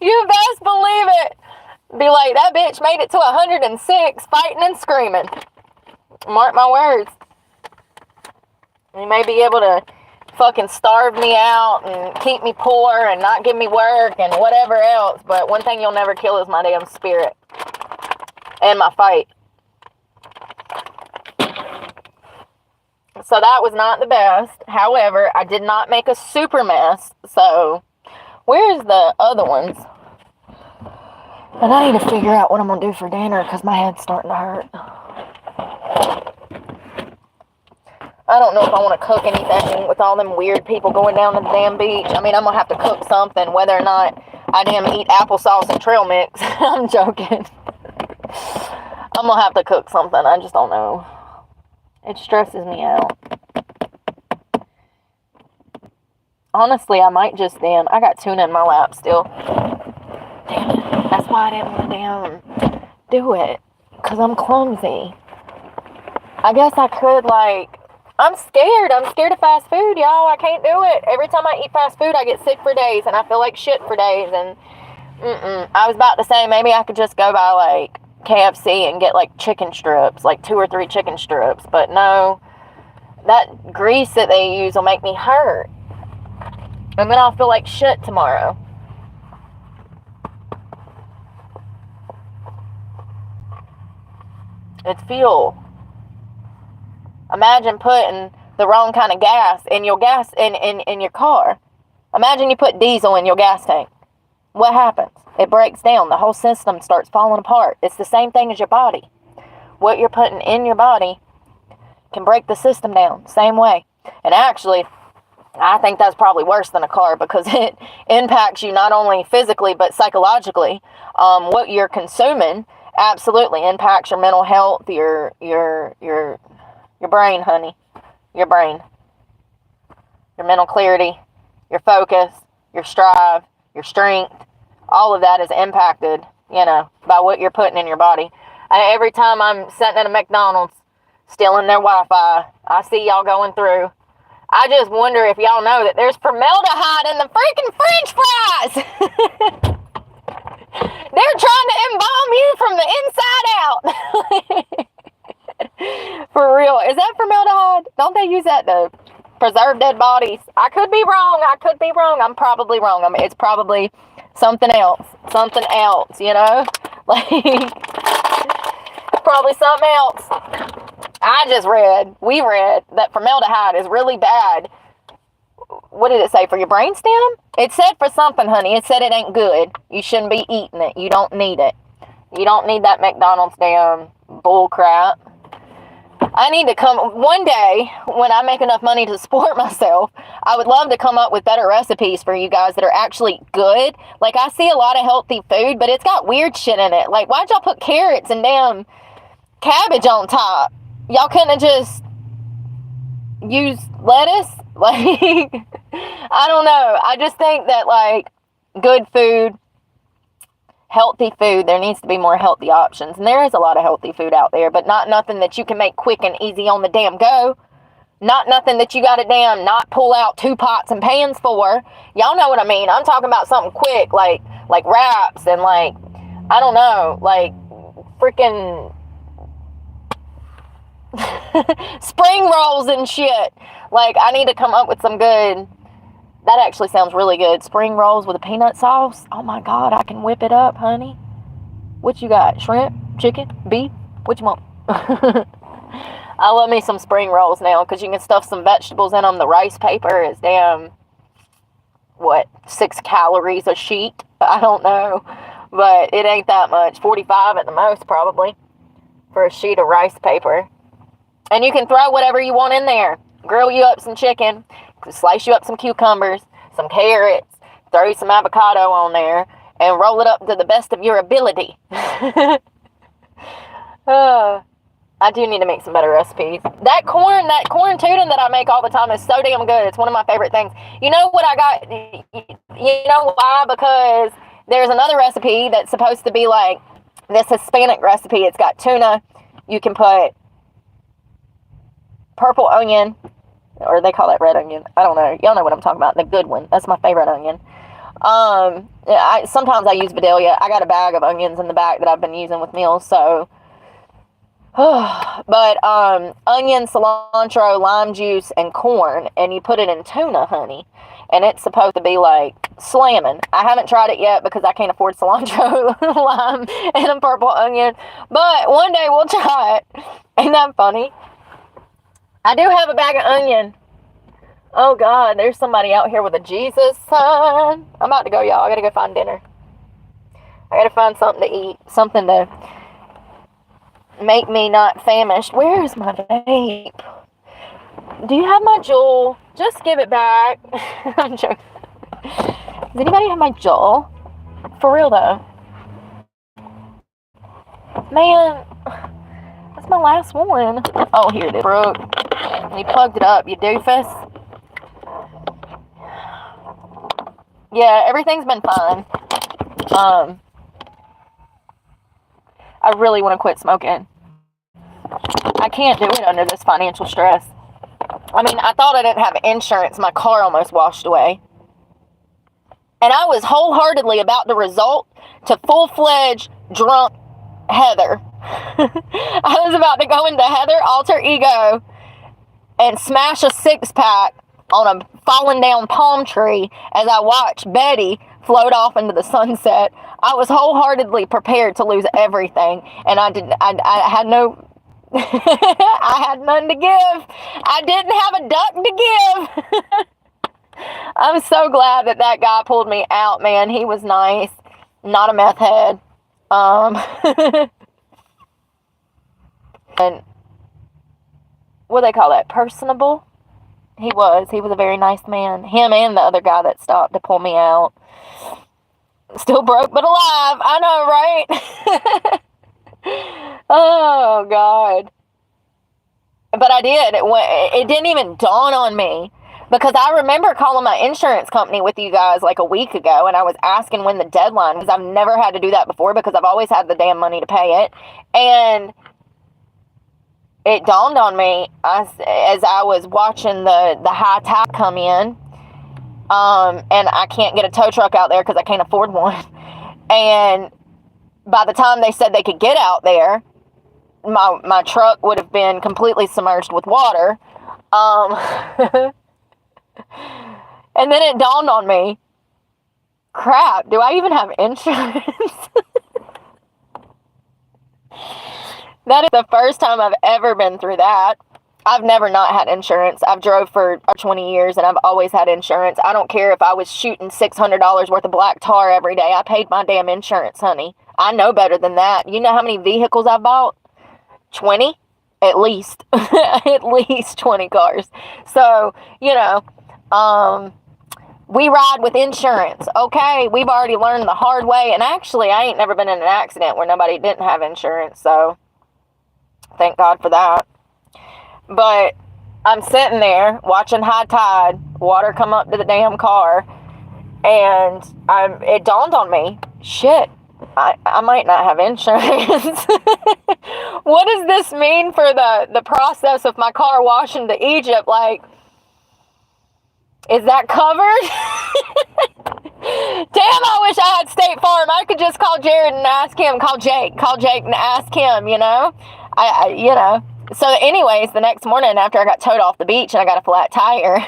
You best believe it. Be like, that bitch made it to 106 fighting and screaming. Mark my words. You may be able to fucking starve me out and keep me poor and not give me work and whatever else, but one thing you'll never kill is my damn spirit and my fight. So that was not the best. However, I did not make a super mess. So where's the other ones? And I need to figure out what I'm going to do for dinner because my head's starting to hurt. I don't know if I want to cook anything with all them weird people going down to the damn beach. I mean, I'm going to have to cook something, whether or not I damn eat applesauce and trail mix. I'm joking. I'm going to have to cook something. I just don't know. It stresses me out. Honestly, I might just I got tuna in my lap still. Damn it. That's why I didn't want to do it. Because I'm clumsy. I guess I could, I'm scared. I'm scared of fast food, y'all. I can't do it. Every time I eat fast food, I get sick for days. And I feel like shit for days. And, I was about to say, maybe I could just go by, KFC and get chicken strips, 2 or 3 chicken strips, but no, that grease that they use will make me hurt, and then I'll feel like shit tomorrow. It's fuel. Imagine putting the wrong kind of gas in your in your car. Imagine you put diesel in your gas tank. What happens? It breaks down. The whole system starts falling apart. It's the same thing as your body. What you're putting in your body can break the system down. Same way. And actually, I think that's probably worse than a car because it impacts you not only physically but psychologically. What you're consuming absolutely impacts your mental health, your brain, honey. Your brain. Your mental clarity, your focus, your strive, your strength. All of that is impacted, by what you're putting in your body. And every time I'm sitting at a McDonald's, stealing their Wi-Fi, I see y'all going through. I just wonder if y'all know that there's formaldehyde in the freaking French fries. They're trying to embalm you from the inside out. For real. Is that formaldehyde? Don't they use that to preserve dead bodies? I could be wrong. I'm probably wrong. It's probably something else, probably something else. We read that formaldehyde is really bad. What did it say, for your brainstem? It said for something, honey. It said it ain't good. You shouldn't be eating it. You don't need it. You don't need that McDonald's damn bull crap. I need to come one day when I make enough money to support myself. I would love to come up with better recipes for you guys that are actually good. I see a lot of healthy food, but it's got weird shit in it. Why'd y'all put carrots and damn cabbage on top? Y'all couldn't have just used lettuce? I don't know. I just think that good food, healthy food, there needs to be more healthy options. And there is a lot of healthy food out there, but not nothing that you can make quick and easy on the damn go. Not nothing that you gotta damn not pull out 2 pots and pans for. Y'all know what I mean. I'm talking about something quick, like wraps and I don't know, freaking spring rolls and shit. I need to come up with some good. That actually sounds really good. Spring rolls with a peanut sauce. Oh my God, I can whip it up, honey. What you got? Shrimp? Chicken? Beef? What you want? I love me some spring rolls now because you can stuff some vegetables in them. The rice paper is damn, 6 calories a sheet? I don't know. But it ain't that much. 45 at the most, probably, for a sheet of rice paper. And you can throw whatever you want in there. Grill you up some chicken. slice you up some cucumbers, some carrots, throw some avocado on there, and roll it up to the best of your ability. I do need to make some better recipes. That corn tuna that I make all the time is so damn good. It's one of my favorite things. You know what I got? You know why? Because there's another recipe that's supposed to be like this Hispanic recipe. It's got tuna. You can put purple onion, or they call it red onion. I don't know. Y'all know what I'm talking about. The good one. That's my favorite onion. Sometimes I use Vidalia. I got a bag of onions in the back that I've been using with meals, so... But onion, cilantro, lime juice, and corn, and you put it in tuna, honey, and it's supposed to be like slamming. I haven't tried it yet because I can't afford cilantro, lime, and a purple onion, but one day we'll try it. Ain't that funny? I do have a bag of onion. Oh God, there's somebody out here with a Jesus sign. I'm about to go, y'all. I gotta go find dinner. I gotta find something to eat, something to make me not famished. Where is my vape? Do you have my Juul? Just give it back. I'm joking. Does anybody have my Juul? For real though. Man, that's my last one. Oh, here it is, Brooke. And you plugged it up, you doofus. Yeah, everything's been fine. I really want to quit smoking. I can't do it under this financial stress. I mean, I thought I didn't have insurance. My car almost washed away. And I was wholeheartedly about to resort to full-fledged drunk Heather. I was about to go into Heather alter ego and smash a six-pack on a falling down palm tree as I watched Betty float off into the sunset. I was wholeheartedly prepared to lose everything, and I had no, I had none to give. I didn't have a duck to give. I'm so glad that guy pulled me out, man. He was nice, not a meth head. And what do they call that? Personable? He was a very nice man. Him and the other guy that stopped to pull me out. Still broke but alive. I know, right? Oh, God. But I did. It didn't even dawn on me. Because I remember calling my insurance company with you guys like a week ago, and I was asking when the deadline, because I've never had to do that before because I've always had the damn money to pay it. And it dawned on me as I was watching the high tide come in, and I can't get a tow truck out there because I can't afford one. And by the time they said they could get out there, my truck would have been completely submerged with water. And then it dawned on me, crap, do I even have insurance? That is the first time I've ever been through that. I've never not had insurance. I've drove for 20 years and I've always had insurance. I don't care if I was shooting $600 worth of black tar every day. I paid my damn insurance, honey. I know better than that. You know how many vehicles I've bought? 20? At least. At least 20 cars. So, you know, we ride with insurance, okay? We've already learned the hard way. And actually, I ain't never been in an accident where nobody didn't have insurance, so thank God for that. But I'm sitting there watching high tide, water come up to the damn car, and it dawned on me, shit, I might not have insurance. What does this mean for the process of my car washing to Egypt? Like, is that covered? Damn, I wish I had State Farm. I could just call Jared and ask him. Call Jake and ask him, you know? You know. So anyways, the next morning after I got towed off the beach and I got a flat tire.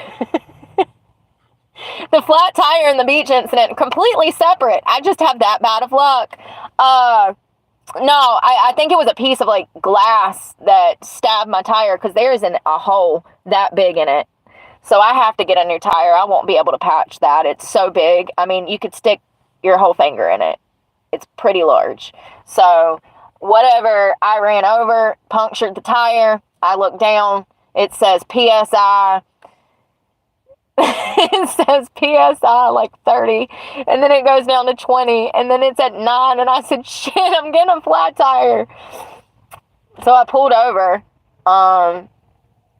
The flat tire and the beach incident, completely separate. I just have that bad of luck. No, I think it was a piece of like glass that stabbed my tire because there's a hole that big in it. So I have to get a new tire. I won't be able to patch that. It's so big. I mean, you could stick your whole finger in it. It's pretty large. So whatever, I ran over, punctured the tire. I looked down. It says PSI it says PSI like 30, and then it goes down to 20, and then it's at 9, and I said, shit, I'm getting a flat tire. So I pulled over, and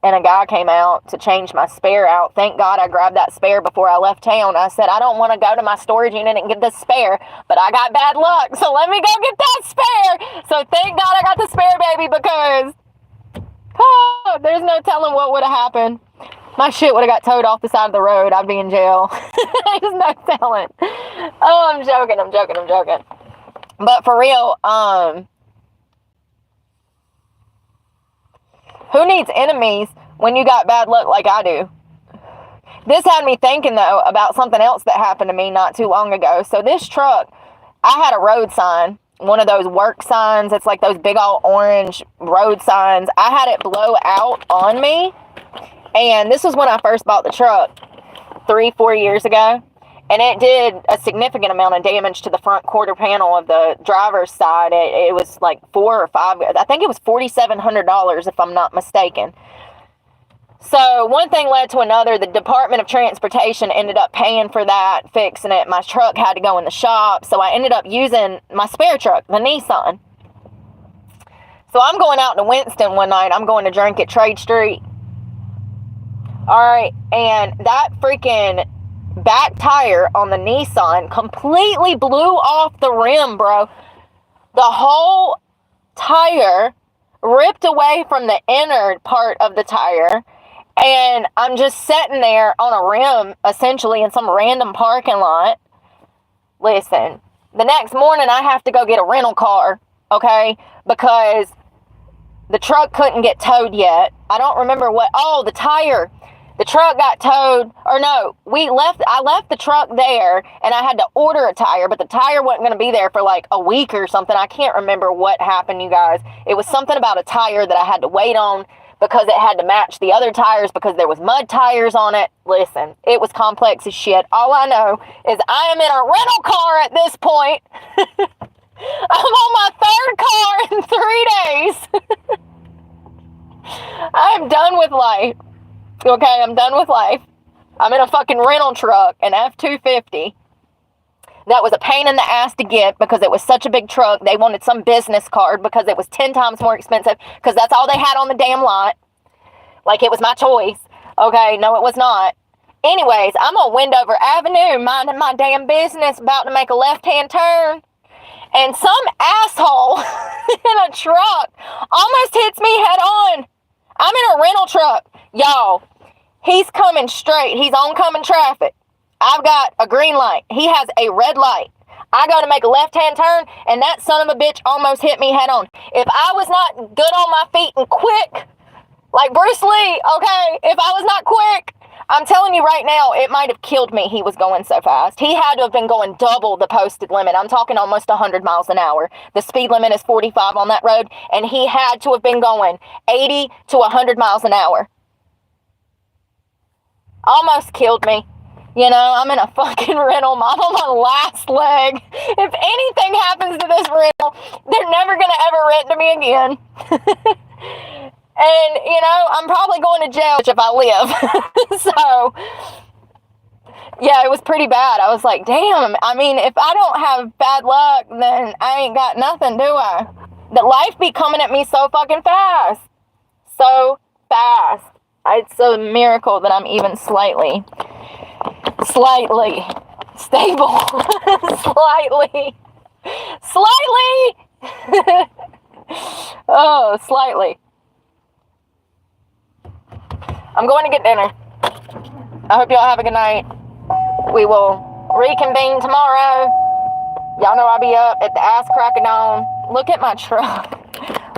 a guy came out to change my spare out. Thank God I grabbed that spare before I left town. I said, I don't want to go to my storage unit and get the spare, but I got bad luck, so let me go get that spare. So thank God I got the spare, baby, because there's no telling what would have happened. My shit would have got towed off the side of the road. I'd be in jail. There's no telling. Oh, I'm joking. But for real, who needs enemies when you got bad luck like I do? This had me thinking, though, about something else that happened to me not too long ago. So this truck, I had a road sign, one of those work signs. It's like those big old orange road signs. I had it blow out on me. And this was when I first bought the truck 3-4 years ago. And it did a significant amount of damage to the front quarter panel of the driver's side. It was like $4 or $5. I think it was $4,700 if I'm not mistaken. So one thing led to another. The Department of Transportation ended up paying for that, fixing it. My truck had to go in the shop. So I ended up using my spare truck, the Nissan. So I'm going out to Winston one night. I'm going to drink at Trade Street. All right, and that freaking back tire on the Nissan completely blew off the rim, bro. The whole tire ripped away from the inner part of the tire, and I'm just sitting there on a rim, essentially, in some random parking lot. Listen, the next morning I have to go get a rental car, okay, because the truck couldn't get towed yet. I don't remember what, the tire. The truck got towed, or no, I left the truck there, and I had to order a tire, but the tire wasn't going to be there for like a week or something. I can't remember what happened, you guys. It was something about a tire that I had to wait on because it had to match the other tires because there was mud tires on it. Listen, it was complex as shit. All I know is I am in a rental car at this point. I'm on my 3rd car in 3 days. I am done with life. Okay, I'm done with life. I'm in a fucking rental truck, an F-250. That was a pain in the ass to get because it was such a big truck. They wanted some business card because it was 10 times more expensive because that's all they had on the damn lot. Like it was my choice. Okay, no, it was not. Anyways, I'm on Wendover Avenue, minding my damn business, about to make a left-hand turn. And some asshole in a truck almost hits me head on. I'm in a rental truck. Y'all, he's coming straight. He's oncoming traffic. I've got a green light. He has a red light. I go to make a left-hand turn, and that son of a bitch almost hit me head on. If I was not good on my feet and quick, like Bruce Lee, okay, if I was not quick, I'm telling you right now, it might have killed me. He was going so fast. He had to have been going double the posted limit. I'm talking almost 100 miles an hour. The speed limit is 45 on that road, and he had to have been going 80 to 100 miles an hour. Almost killed me. You know, I'm in a fucking rental. I'm on my last leg. If anything happens to this rental, they're never going to ever rent to me again. And, you know, I'm probably going to jail if I live. So, yeah, it was pretty bad. I was like, damn, I mean, if I don't have bad luck, then I ain't got nothing, do I? The life be coming at me so fucking fast. So fast. It's a miracle that I'm even slightly stable. Slightly. Oh, slightly. I'm going to get dinner. I hope y'all have a good night. We will reconvene tomorrow. Y'all know I'll be up at the ass crack of dawn. Look at my truck.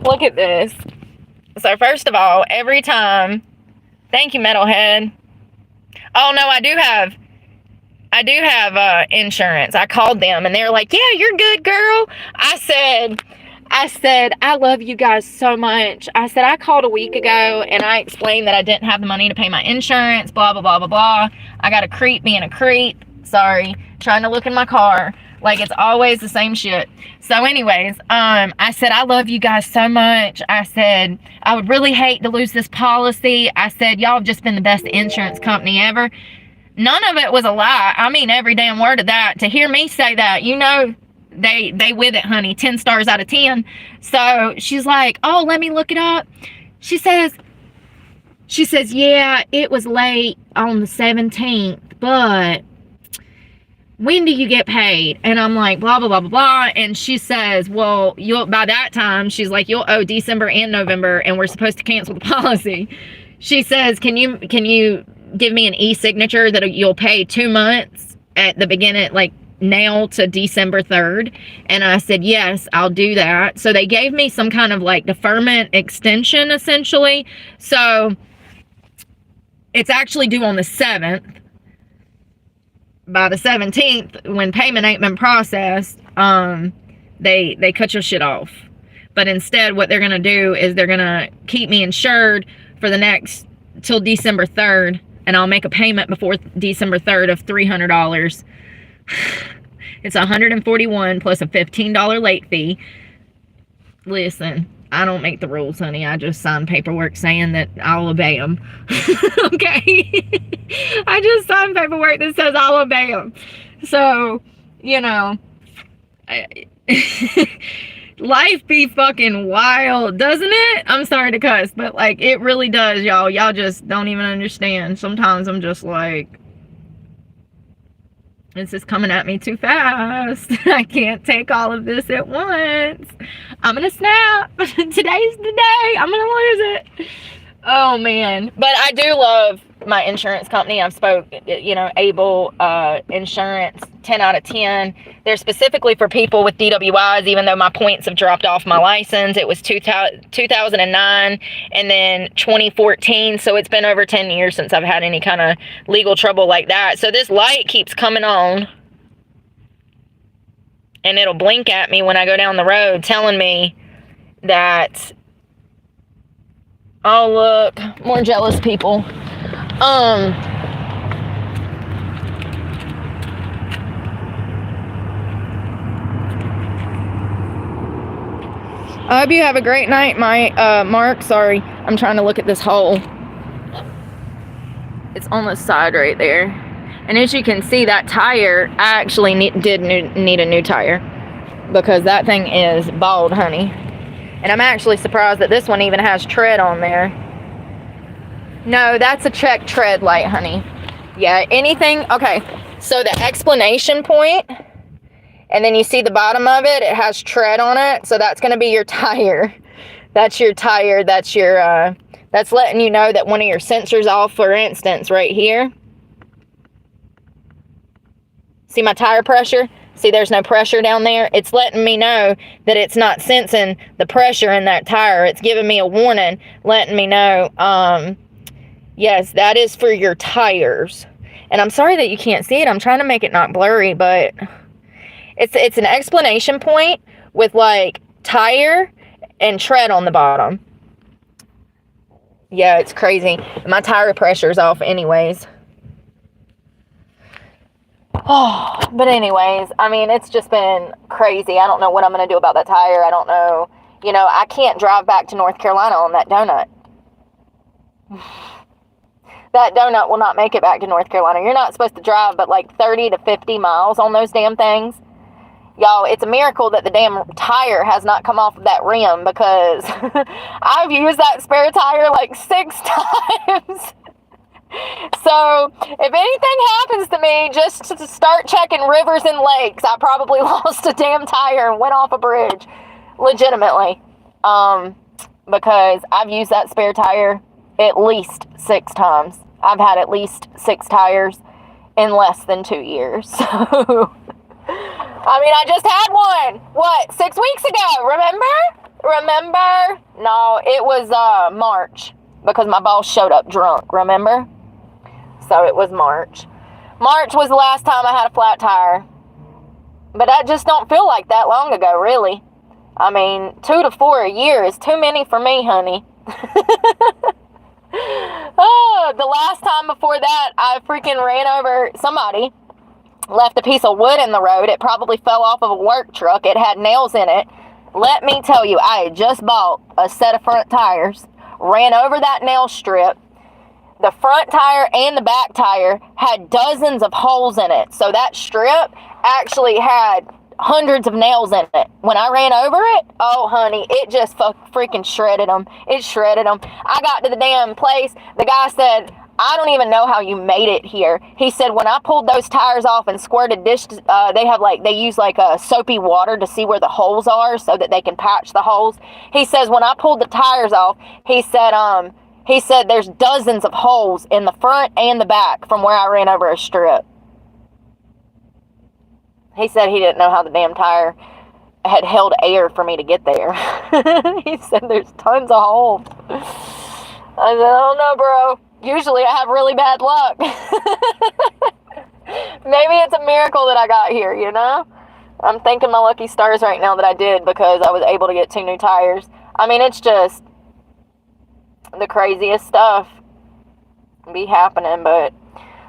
Look at this. So first of all, every time, thank you, Metalhead. Oh no, I do have insurance. I called them and they were like, yeah, you're good, girl. I said, I love you guys so much. I said, I called a week ago and I explained that I didn't have the money to pay my insurance, blah, blah, blah, blah, blah. I got a creep being a creep. Sorry. Trying to look in my car. Like, it's always the same shit. So anyways, I said, I love you guys so much. I said, I would really hate to lose this policy. I said, y'all have just been the best insurance company ever. None of it was a lie. I mean every damn word of that. To hear me say that, you know, they with it, honey. 10 stars out of 10. So she's like, oh, let me look it up. She says, yeah, it was late on the 17th, but when do you get paid? And I'm like, blah, blah, blah, blah, blah. And she says, well, by that time, she's like, you'll owe December and November, and we're supposed to cancel the policy. She says, can you give me an e-signature that you'll pay 2 months at the beginning, like now to December 3rd? And I said, yes, I'll do that. So they gave me some kind of like deferment extension, essentially. So it's actually due on the 7th. By the 17th, when payment ain't been processed, they cut your shit off. But instead, what they're going to do is they're going to keep me insured for the next, till December 3rd, and I'll make a payment before December 3rd of $300. It's $141 plus a $15 late fee. Listen, I don't make the rules, honey. I just sign paperwork saying that I'll obey them. Okay? I just sign paperwork that says I'll obey them. So, you know, life be fucking wild, doesn't it? I'm sorry to cuss, but like, it really does, y'all. Y'all just don't even understand. Sometimes I'm just like, this is coming at me too fast. I can't take all of this at once. I'm gonna snap. Today's the day. I'm gonna lose it. Oh, man. But I do love my insurance company. I've spoke, you know, Able Insurance, 10 out of 10. They're specifically for people with DWIs, even though my points have dropped off my license. It was 2009 and then 2014. So it's been over 10 years since I've had any kind of legal trouble like that. So this light keeps coming on, and it'll blink at me when I go down the road telling me that, oh, look, more jealous people. I hope you have a great night, Mark. Sorry, I'm trying to look at this hole. It's on the side right there. And as you can see, that tire, I actually did need a new tire, because that thing is bald, honey. And I'm actually surprised that this one even has tread on there. No, that's a check tread light, honey. Yeah, anything. Okay, so the explanation point, and then you see the bottom of it, it has tread on it. So that's going to be your tire. That's your tire. That's your, that's letting you know that one of your sensors off, for instance, right here. See my tire pressure? See, there's no pressure down there. It's letting me know that it's not sensing the pressure in that tire. It's giving me a warning, letting me know, yes, that is for your tires. And I'm sorry that you can't see it. I'm trying to make it not blurry, but it's an explanation point with like tire and tread on the bottom. Yeah, it's crazy. My tire pressure's off anyways. Oh, but anyways, I mean, it's just been crazy. I don't know what I'm going to do about that tire. I don't know. You know, I can't drive back to North Carolina on that donut. That donut will not make it back to North Carolina. You're not supposed to drive but like 30 to 50 miles on those damn things. Y'all, it's a miracle that the damn tire has not come off of that rim, because I've used that spare tire like 6 times. So, if anything happens to me, just to start checking rivers and lakes. I probably lost a damn tire and went off a bridge. Legitimately. Because I've used that spare tire at least 6 times. I've had at least 6 tires in less than 2 years. So, I mean, I just had one. What, 6 weeks ago? Remember? No, it was March. Because my boss showed up drunk, remember? So it was March. March was the last time I had a flat tire. But that just don't feel like that long ago, really. I mean, 2 to 4 a year is too many for me, honey. Oh, the last time before that, I freaking ran over somebody. Left a piece of wood in the road. It probably fell off of a work truck. It had nails in it. Let me tell you, I had just bought a set of front tires. Ran over that nail strip. The front tire and the back tire had dozens of holes in it. So that strip actually had hundreds of nails in it. When I ran over it, oh honey, it just freaking shredded them. It shredded them. I got to the damn place. The guy said, I don't even know how you made it here. He said, when I pulled those tires off and squirted they use like a soapy water to see where the holes are so that they can patch the holes. He says, when I pulled the tires off, he said there's dozens of holes in the front and the back from where I ran over a strip. He said he didn't know how the damn tire had held air for me to get there. He said there's tons of holes. I said, I don't know, bro. Usually I have really bad luck. Maybe it's a miracle that I got here, you know? I'm thanking my lucky stars right now that I did, because I was able to get 2 new tires. I mean, it's just the craziest stuff be happening, but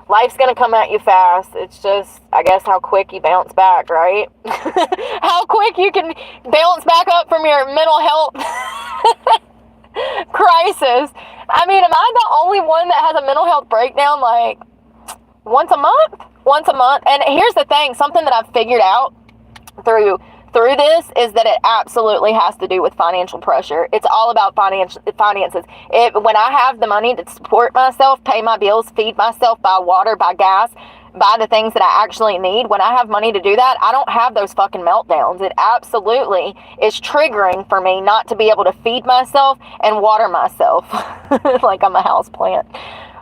life's gonna come at you fast. It's just, I guess, how quick you bounce back, right? How quick you can bounce back up from your mental health crisis. I mean, am I the only one that has a mental health breakdown like once a month? Once a month. And here's the thing, something that I've figured out through this is that it absolutely has to do with financial pressure. It's all about finances. When I have the money to support myself, pay my bills, feed myself, buy water, buy gas, buy the things that I actually need, when I have money to do that, I don't have those fucking meltdowns. It absolutely is triggering for me not to be able to feed myself and water myself like I'm a house plant.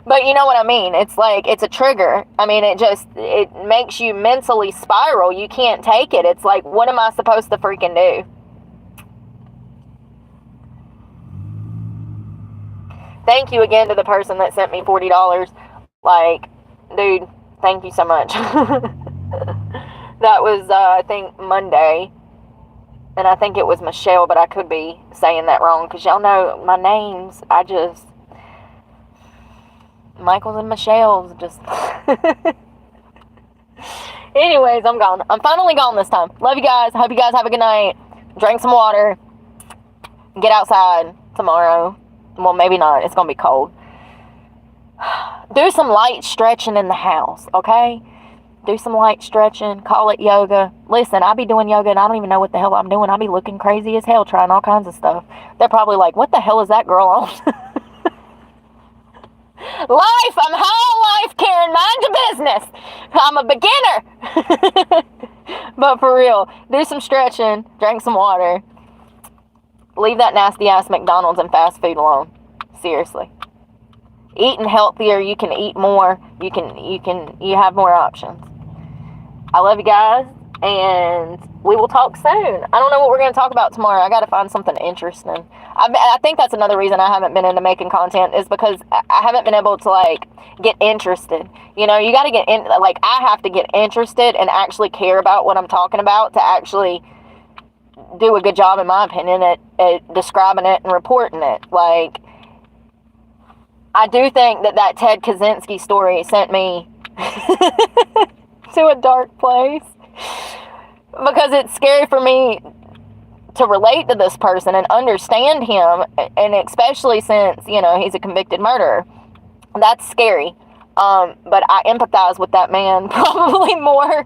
But you know what I mean? It's like, it's a trigger. I mean, it makes you mentally spiral. You can't take it. It's like, what am I supposed to freaking do? Thank you again to the person that sent me $40. Like, dude, thank you so much. That was, I think, Monday. And I think it was Michelle, but I could be saying that wrong, because y'all know my names. Michael's and Michelle's just... Anyways, I'm gone. I'm finally gone this time. Love you guys. Hope you guys have a good night. Drink some water. Get outside tomorrow. Well, maybe not. It's going to be cold. Do some light stretching in the house, okay? Do some light stretching. Call it yoga. Listen, I be doing yoga and I don't even know what the hell I'm doing. I be looking crazy as hell trying all kinds of stuff. They're probably like, what the hell is that girl on? Life! I'm high on life, Karen. Mind your business. I'm a beginner. But for real, do some stretching. Drink some water. Leave that nasty-ass McDonald's and fast food alone. Seriously. Eating healthier, you can eat more. You have more options. I love you guys, and we will talk soon. I don't know what we're going to talk about tomorrow. I got to find something interesting. I think that's another reason I haven't been into making content, is because I haven't been able to, like, get interested. You know, you got to get in, like, I have to get interested and actually care about what I'm talking about to actually do a good job, in my opinion, at describing it and reporting it. Like, I do think that Ted Kaczynski story sent me to a dark place, because it's scary for me to relate to this person and understand him, and especially since, you know, he's a convicted murderer. That's scary. But I empathize with that man probably more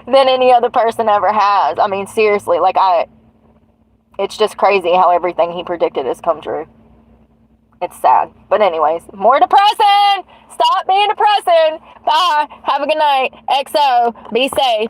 than any other person ever has. I mean, seriously, like, it's just crazy how everything he predicted has come true. It's sad. But anyways, more depressing! Stop being depressing! Bye! Have a good night. XO. Be safe.